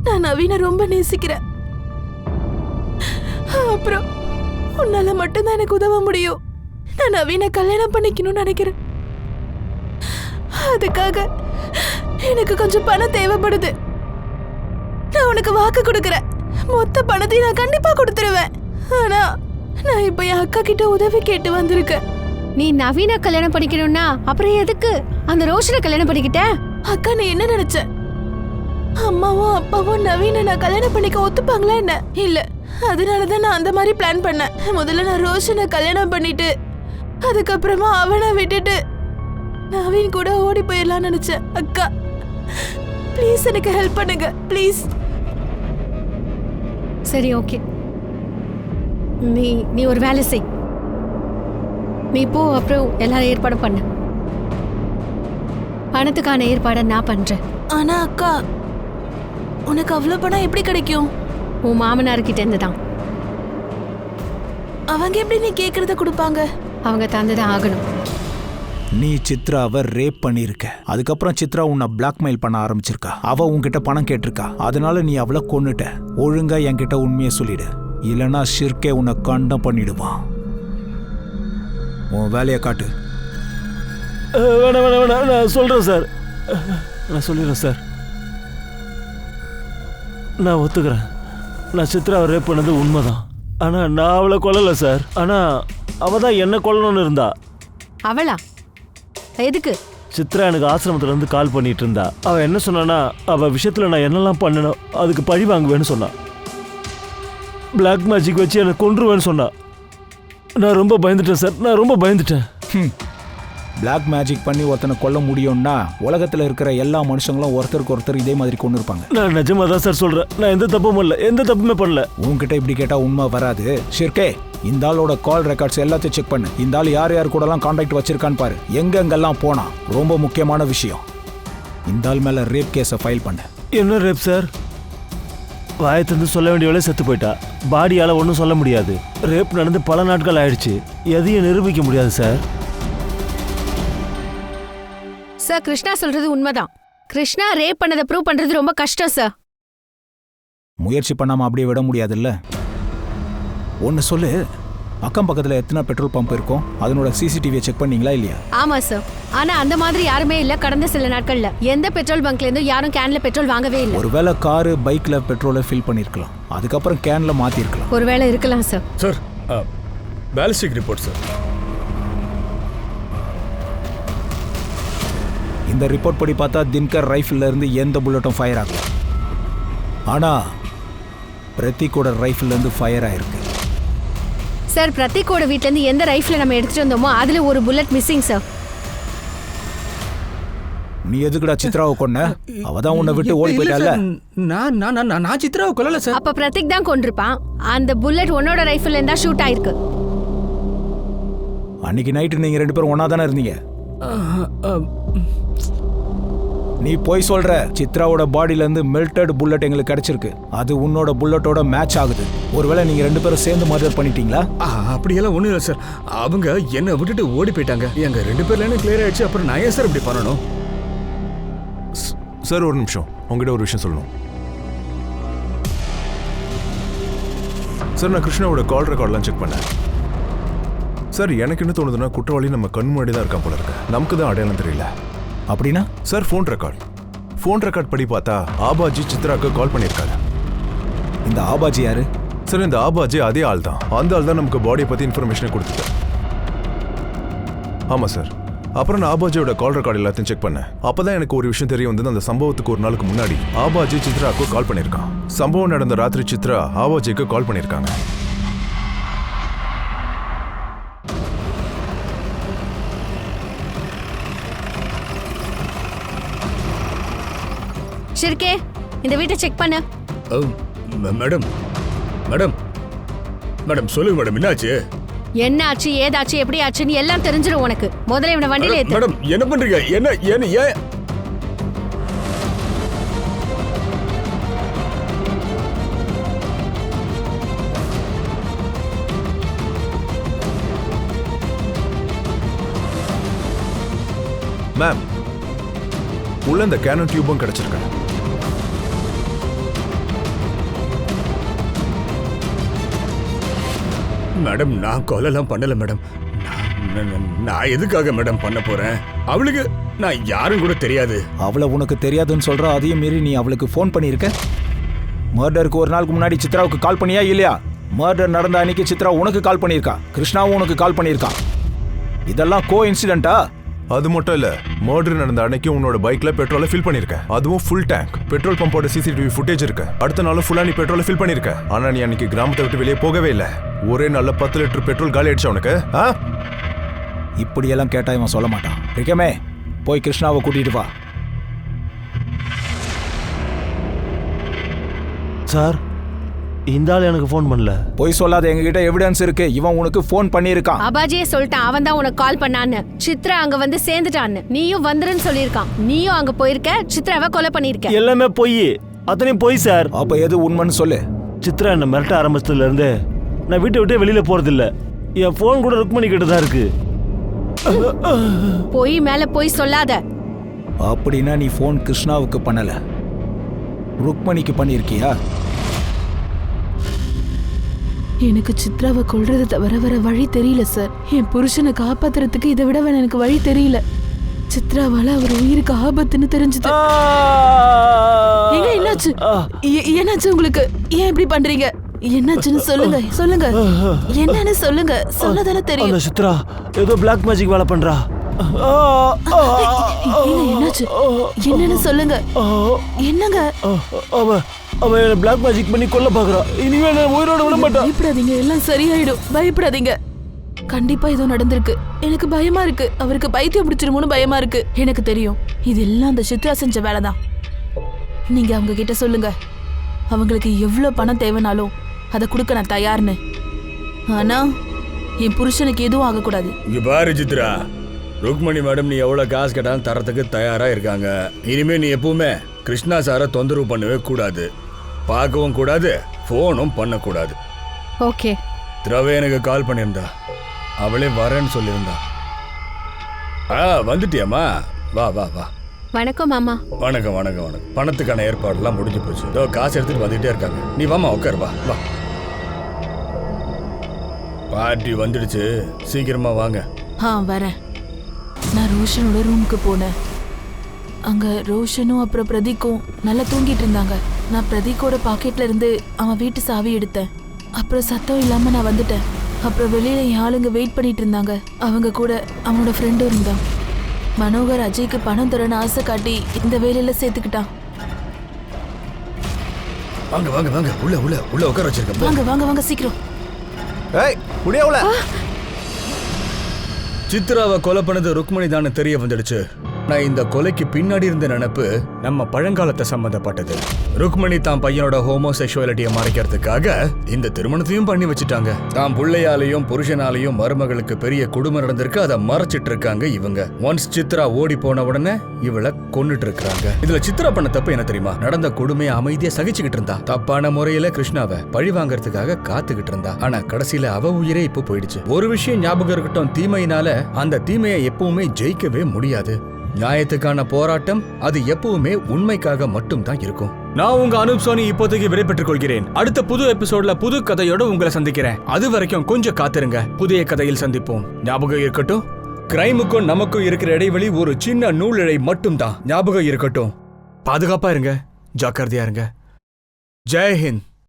நான் நவீனை ரொம்ப நேசிக்கிறேன். அப்புறம் உன்னால மட்டும்தான் எனக்கு உதவ முடியும். நான் நவீனை கல்யாணம் பண்ணிக்கணும்னு நினைக்கிறேன். அதுக்காக எனக்கு கொஞ்சம் பணம் தேவைப்படுது. நான் உனக்கு வாக்கு கொடுக்கறேன். மொத்த பணத்தையும் நான் கண்டிப்பா கொடுத்துருவேன். ஆனா நான் இப்ப என் அக்கா கிட்ட உதவி கேட்டு வந்திருக்கேன். நீ நவீன கல்யாணம் பண்ணிக்கணும்னா அப்புறம் எதுக்கு அந்த ரோஷனை கல்யாணம் பண்ணிக்கிட்ட? அக்கா, நீ என்ன நினைச்ச? அம்மாவும் அப்பாவும் நவீன நான் கல்யாணம் பண்ணிக்க ஒத்துப்பாங்களா என்ன? இல்ல. அதனாலதான் நான் அந்த மாதிரி பிளான் பண்ணேன். முதல்ல நான் ரோஷனை கல்யாணம் பண்ணிட்டு அதுக்கப்புறமா அவனை விட்டுட்டு நவீன் கூட ஓடி போயிடலாம்னு நினைச்சேன். அக்கா, ப்ளீஸ் எனக்கு ஹெல்ப் பண்ணுங்க ப்ளீஸ். சரி, ஓகே. நீ ஒரு வேலை செய். நீ போ, அப்புறம் எல்லாரும் ஏற்பாடு பண்ணு. பணத்துக்கான ஏற்பாடை நான் பண்றேன். ஆனா அக்கா, உனக்கு அவ்வளவு பணம் எப்படி கிடைக்கும்? உன் மாமனார்கிட்ட இருந்து தான். அவங்க எப்படி நீ கேக்குறத கொடுப்பாங்க? அவங்க தந்துதான் ஆகணும். நீ சித்ராவை ரேப் பண்ணியிருக்க. அதுக்கப்புறம் சித்ரா உன்னை பிளாக்மெயில் பண்ண ஆரம்பிச்சிருக்கா. அவ உன்கிட்ட பணம் கேட்டிருக்கா. அதனால நீ அவளை கொன்னுட்ட. ஒழுங்கா என்கிட்ட உண்மையை சொல்லிடு. இல்லைன்னா ஷிர்கே உன்னை கண்டம் பண்ணிடுவான். உன் வேலையை காட்டு. வேணாம் வேணாம் வேணாம், நான் சொல்கிறேன் சார். நான் சொல்லிடுறேன் சார். நான் ஒத்துக்கிறேன். நான் சித்ராவை ரேப் பண்ணது உண்மைதான். ஆனால் நான் அவளை கொல்லலை சார். ஆனால் அவள் தான் என்ன கொல்லணும்னு இருந்தா. அவளா? எதுக்கு? சித்ரா எனக்கு ஆசிரமத்துலேருந்து கால் பண்ணிட்டு இருந்தா. அவள் என்ன சொன்னான்னா, அவள் விஷயத்தில் நான் என்னெல்லாம் பண்ணணும் அதுக்கு பழி வாங்குவேன்னு சொன்னான். பிளாக் மேஜிக் வச்சு என்னை கொன்றுவேன்னு சொன்னா. நான் ரொம்ப பயந்துட்டேன் சார். நான் ரொம்ப பயந்துட்டேன். பிளாக் மேஜிக் பண்ணி ஒருத்தனை கொல்ல முடியும்னா உலகத்தில் இருக்கிற எல்லா மனுஷங்களும் ஒருத்தருக்கு ஒருத்தர் இதே மாதிரி கொண்டு இருப்பாங்க. நான் நிஜமா தான் சார் சொல்கிறேன். நான் எந்த தப்பும் பண்ணல. எந்த தப்புமே பண்ணல. உன்கிட்ட இப்படி கேட்டால் உண்மை வராது. ஷிர்கே, இந்த ஆளோட கால் ரெக்கார்ட்ஸ் எல்லாத்தையும் செக் பண்ணு. இந்த ஆள் யார் யார் கூடலாம் கான்டாக்ட் வச்சிருக்கான்னு பாரு. எங்கெங்கெல்லாம் போனா. ரொம்ப முக்கியமான விஷயம், இந்த ஆள் மேலே ரேப் கேஸை ஃபைல் பண்ணு. என்ன ரேப் சார்? வாயத்திலிருந்து சொல்ல வேண்டியவளே செத்து போயிட்டா. பாடியால் ஒன்றும் சொல்ல முடியாது. ரேப் நடந்து பல நாட்கள் ஆயிடுச்சு. எதையும் நிரூபிக்க முடியாது சார். சார் கிருஷ்ணா சொல்றது உண்மைதான். கிருஷ்ணா ரேப் பண்ணதை ப்ரூவ் பண்றது ரொம்ப கஷ்டம் சார். முயற்சி பண்ணாம அப்படியே விட முடியாதுல்ல. ஒன்னு சொல்லு, அக்கம் பக்கத்துல எத்தனை பெட்ரோல் பம்ப் இருக்கும்? அதனோட சிசிடிவியை செக் பண்ணீங்களா இல்லையா? ஆமா சார். ஆனா அந்த மாதிரி யாருமே இல்ல. கடந்த சில நாட்கள்ல எந்த பெட்ரோல் பங்க்ல இருந்தும் யாரும் கேன்ல பெட்ரோல் வாங்கவே இல்ல. ஒருவேளை காரு பைக்ல பெட்ரோலை ஃபில் பண்ணிருக்கலாம், அதுக்கப்புறம் கேன்ல மாத்தி இருக்கலாம். ஒருவேளை இருக்கலாம் sir. Sir ballistic report sir. இந்த ரிப்போர்ட் படி பார்த்தா தின்கர் ரைஃபிள்ல இருந்து எந்த புல்லட்டும் ஃபயர் ஆகல. ஆனா பிரதீக்கோட ரைஃபிள்ல இருந்து ஃபயர் ஆயிருக்கு. சார் பிரதீக்கோட வீட்ல இருந்து எந்த ரைஃபிளை நம்ம எடுத்துட்டு வந்தோமோ அதுல ஒரு புல்லட் மிஸ்ஸிங் சார். நீ எதுக்குடா சித்ராவை கொன்ன? அவதான் உன்னை விட்டு ஓடி போயிட்டால. நான் சித்ராவை கொல்லல சார். அப்ப பிரதீக் தான் கொண்டிருப்பான். அந்த புல்லட் உன்னோட ரைஃபிள்ல இருந்தா ஷூட் ஆயிருக்கு. அன்னைக்கு நைட்டு நீங்க 2 பேரும் ஒன்னா தானே இருந்தீங்க. நீ போய் சொல்ற. சித்ராவோட பாடியில இருந்து மெல்டட் புல்லட் எங்களுக்கு கிடைச்சிருக்கு. அது உன்னோட புல்லட்டோட மேட்ச் ஆகுது. ஒருவேளை நீங்க 2 பேரும் சேர்ந்து மர்டர் பண்ணிட்டீங்களா? அப்படியெல்லாம் ஒண்ணும் இல்லை சார். அவங்க என்ன விட்டுட்டு ஓடி போயிட்டாங்க. எங்க 2 பேர்ல கிளியர் ஆயிடுச்சு. அப்புறம் நான் ஏன் சார் இப்படி பண்ணணும்? சார் ஒரு நிமிஷம், உங்ககிட்ட ஒரு விஷயம் சொல்லணும் சார். நான் கிருஷ்ணாவோட கால் ரெக்கார்ட்லாம் செக் பண்ணேன் சார். எனக்கு என்ன தோணுதுன்னா, குற்றவாளி நம்ம கண் முன்னாடி தான் இருக்கான் போல இருக்கு. நமக்கு தான் அடையாளம் தெரியல. அப்படின்னா சார் ஃபோன் ரெக்கார்ட் படி பார்த்தா ஆபாஜி சித்ராக்கு கால் பண்ணியிருக்காரு. இந்த ஆபாஜி யாரு சார்? இந்த ஆபாஜி அதே ஆள் தான். அந்த ஆள் தான் நமக்கு பாடியை பத்தி இன்ஃபர்மேஷனை கொடுத்துட்டார். ஆமா சார். அப்புறம் நான் ஆபாஜியோட கால் ரெக்கார்ட் எல்லாத்தையும் செக் பண்ணேன். அப்பதான் எனக்கு ஒரு விஷயம் தெரிய வந்தது. அந்த சம்பவத்துக்கு ஒரு நாளுக்கு முன்னாடி ஆபாஜி சித்ராக்கு கால் பண்ணியிருக்கான். சம்பவம் நடந்த ராத்திரி சித்ரா ஆபாஜிக்கு கால் பண்ணியிருக்காங்க. ஷிர்கே, இந்த வீட்டை செக் பண்ணு. மேடம் மேடம் மேடம் சொல்லுங்க மேடம், என்னாச்சு? என்ன ஆச்சு, ஏதாச்சு, எப்படி ஆச்சுன்னு எல்லாம் தெரிஞ்சிடும் உனக்கு. முதல்ல இவனை வண்டியில ஏத்து. மேடம் என்ன பண்றீங்க? என்ன ஏன் மேம், உள்ள இந்த கேனன் டியூபும் கிடைச்சிருக்கு. மேடம் நான் கொலைலாம் பண்ணல மேடம். நான் எதுக்காக மேடம் பண்ண போறேன்? அவளுக்கு நான் யாரும் கூட தெரியாது. அவளை உனக்கு தெரியாதுன்னு சொல்ற, அதையும் மீறி நீ அவளுக்கு ஃபோன் பண்ணியிருக்க. மர்டருக்கு ஒரு நாளுக்கு முன்னாடி சித்ராவுக்கு கால் பண்ணியா இல்லையா? மர்டர் நடந்த அன்னைக்கு சித்ரா உனக்கு கால் பண்ணியிருக்கா, கிருஷ்ணாவும் உனக்கு கால் பண்ணியிருக்கான். இதெல்லாம் கோ இன்சிடென்ட்டா? அது மட்டும் இல்ல, மர்டர் நடந்த அன்னைக்கு உன்னோட பைக்ல பெட்ரோலை ஃபில் பண்ணிருக்க. அதுவும் ஃபுல் டேங்க். பெட்ரோல் பம்போட சிசிடிவி ஃபுட்டேஜ் இருக்கு. அடுத்த நாளும் ஃபுல்லா நீ பெட்ரோலை ஃபில் பண்ணிருக்க. ஆனா நீ அன்னைக்கு கிராமத்தை விட்டு வெளியே போகவே இல்லை. ஒரே நாள்ல 10 லிட்டர் பெட்ரோல் காலி ஆயிடுச்சு உனக்கு. இப்படியெல்லாம் கேட்டா இவன் சொல்ல மாட்டான். இருக்கமே, போய் கிருஷ்ணாவை கூட்டிட்டு வா. சார், இந்த ஆள் எனக்கு ஃபோன் பண்ணல. போய் சொல்லாத, எங்ககிட்ட எவிடன்ஸ் இருக்கு. இவன் உனக்கு ஃபோன் பண்ணியிருக்கான். அபாஜியே சொல்லிட்டான், அவன் தான் உனக்கு கால் பண்ணான்னு. சித்ரா அங்க வந்து சேர்ந்துட்டான்னு. நீயும் வந்துருன்னு சொல்லியிருக்கான். நீயும் அங்க போயிருக்க, சித்ராவை கொலை பண்ணிருக்க. எல்லாமே பொய். அத்தனையும் பொய் சார். அப்ப எது உண்மைன்னு சொல்லு. சித்ரா என்ன மிரட்ட ஆரம்பிச்சதுல இருந்து நான் வீட்டை விட்டே வெளியில போறதில்ல. என் போன் கூட ருக்மணி கிட்ட தான் இருக்கு. பொய் மேல பொய் சொல்லாத. அப்படின்னா நீ ஃபோன் கிருஷ்ணாவுக்கு பண்ணல, ருக்மணிக்கு பண்ணிருக்கியா? எனக்கு சித்ராவை கொல்றது தவிர வேற வழி தெரியல சார். என் புருஷனை காப்பாத்துறதுக்கு இதை விட வேற எனக்கு வழி தெரியல. சித்ராவால அவர் உயிருக்கு ஆபத்துன்னு தெரிஞ்சது. என்னாச்சு? என்னாச்சு உங்களுக்கு? ஏன் இப்படி பண்றீங்க? என்னாச்சுன்னு சொல்லுங்க, சொல்லுங்க. என்னன்னு சொல்லுங்க, சொல்லதானே தெரியும். அந்த சித்ரா ஏதோ பிளாக் மேஜிக் வேலை பண்றா. என்னாச்சு? என்னன்னு சொல்லுங்க. என்னங்க? அவ பிளாக் மேஜிக் பண்ணி கொல்ல பாக்குறா. இனிமே நான் உயிரோட விட மாட்டேன். பயப்படாதீங்க, எல்லாம் சரியாயிடும். பயப்படாதீங்க. கண்டிப்பா ஏதோ நடந்திருக்கு. எனக்கு பயமா இருக்கு. அவருக்கு பைத்தியம் பிடிச்சிருமோன்னு பயமா இருக்கு. எனக்கு தெரியும் இது எல்லாம் அந்த சித்ரா செஞ்ச வேலைதான். நீங்க அவங்க கிட்ட சொல்லுங்க, அவங்களுக்கு எவ்வளவு பணம் தேவைனாலும் அதை கொடுக்க நான் தயார்னு. ஆனா என் புருஷனுக்கு எதுவும் ஆகக்கூடாது. இங்க பாரு சித்ரா, ருக்மணி மேடம் நீ எவ்வளவு காசு கேட்டாலும் தரத்துக்கு தயாரா இருக்காங்க. இனிமே நீ எப்பவுமே கிருஷ்ணா சாரை தொந்தரவு பண்ணவே கூடாது. பார்க்கவும் கூடாது, ஃபோனும் பண்ணக்கூடாது. ஓகே. திரவே எனக்கு கால் பண்ணியிருந்தா, அவளே வரேன்னு சொல்லியிருந்தா. வந்துட்டியாம்மா? வா வா வா. வணக்கம் மாமா. வணக்கம் வணக்கம் வணக்கம். பணத்துக்கான ஏற்பாடுலாம் முடிஞ்சு போச்சு. இதோ காசு எடுத்துட்டு வந்துட்டே இருக்காங்க. நீ வாமா, உட்கார், வா வா. பார்ட்டி வந்துடுச்சு, சீக்கிரமா வாங்க. வரேன். நான் ரோஷனோட ரூமுக்கு போனேன். அங்க ரோஷனும் அப்புறம் பிரதீக்கும் நல்லா தூங்கிட்டு இருந்தாங்க. நான் பிரதீக்கோட பாக்கெட்ல இருந்து அவன் வீட்டு சாவி எடுத்தேன். அப்புறம் சத்தம் இல்லாம நான் வந்துட்டேன். அப்புறம் வெளியில என் ஆளுங்க வெயிட் பண்ணிட்டு இருந்தாங்க. அவங்க கூட அவனோட ஃப்ரெண்டும் இருந்தான். மனோகர் அஜய்க்கு பணம் தரன்னு ஆசை காட்டி இந்த வேலையில சேர்த்துக்கிட்டான். வாங்க வாங்க வாங்க, உள்ள உள்ள உள்ள உட்கார வச்சிருக்கேன். வாங்க வாங்க வாங்க சீக்கிரம். ஏய் முடியல. சித்ராவை கொலை பண்ணது ருக்மணி தான் தெரிய வந்துடுச்சு. நான் இந்த கொலைக்கு பின்னாடி இருந்த நினைப்பு நம்ம பழங்காலத்தை சம்பந்தப்பட்டது. ருக்மணி தான் பையனோட ஹோமோசெக்சுவாலிட்டியை மறைக்கிறதுக்காக இந்த திருமணத்தையும் பண்ணி வச்சுட்டாங்க. தான் பிள்ளையாலையும் புருஷனாலையும் மருமகளுக்கு பெரிய குடும்பம் நடந்திருக்கு, அதை மறைச்சிட்டு இருக்காங்க இவங்க. ஒன்ஸ் சித்ரா ஓடி போன உடனே இவளை கொன்னுட்டு இருக்காங்க. இதுல சித்ரா பண்ண தப்பு என்ன தெரியுமா? நடந்த கொடுமையை அமைதியா சகிச்சுக்கிட்டு இருந்தா. தப்பான முறையில கிருஷ்ணாவை பழி வாங்கறதுக்காக காத்துக்கிட்டு இருந்தா. ஆனா கடைசியில அவ உயிரே இப்ப போயிடுச்சு. ஒரு விஷயம் ஞாபகம் இருக்கட்டும், தீமையினால அந்த தீமையை எப்பவுமே ஜெயிக்கவே முடியாது. நியாயத்துக்கான போராட்டம் அது எப்பவுமே உண்மைக்காக மட்டும் தான் இருக்கும். நான் உங்க அனூப் சோனி இப்போதைக்கு விடைபெற்றுக் கொள்கிறேன். அடுத்த புது எபிசோட்ல புது கதையோட உங்களை சந்திக்கிறேன். அது வரைக்கும் கொஞ்சம் காத்திருங்க, புதிய கதையில் சந்திப்போம். ஞாபகம் இருக்கட்டும், கிரைமுக்கும் நமக்கும் இருக்கிற இடைவெளி ஒரு சின்ன நூலிழை மட்டும் தான். ஞாபகம் இருக்கட்டும். பாதுகாப்பா இருங்க, ஜாக்கிரதையா இருங்க. ஜெய் ஹிந்த்.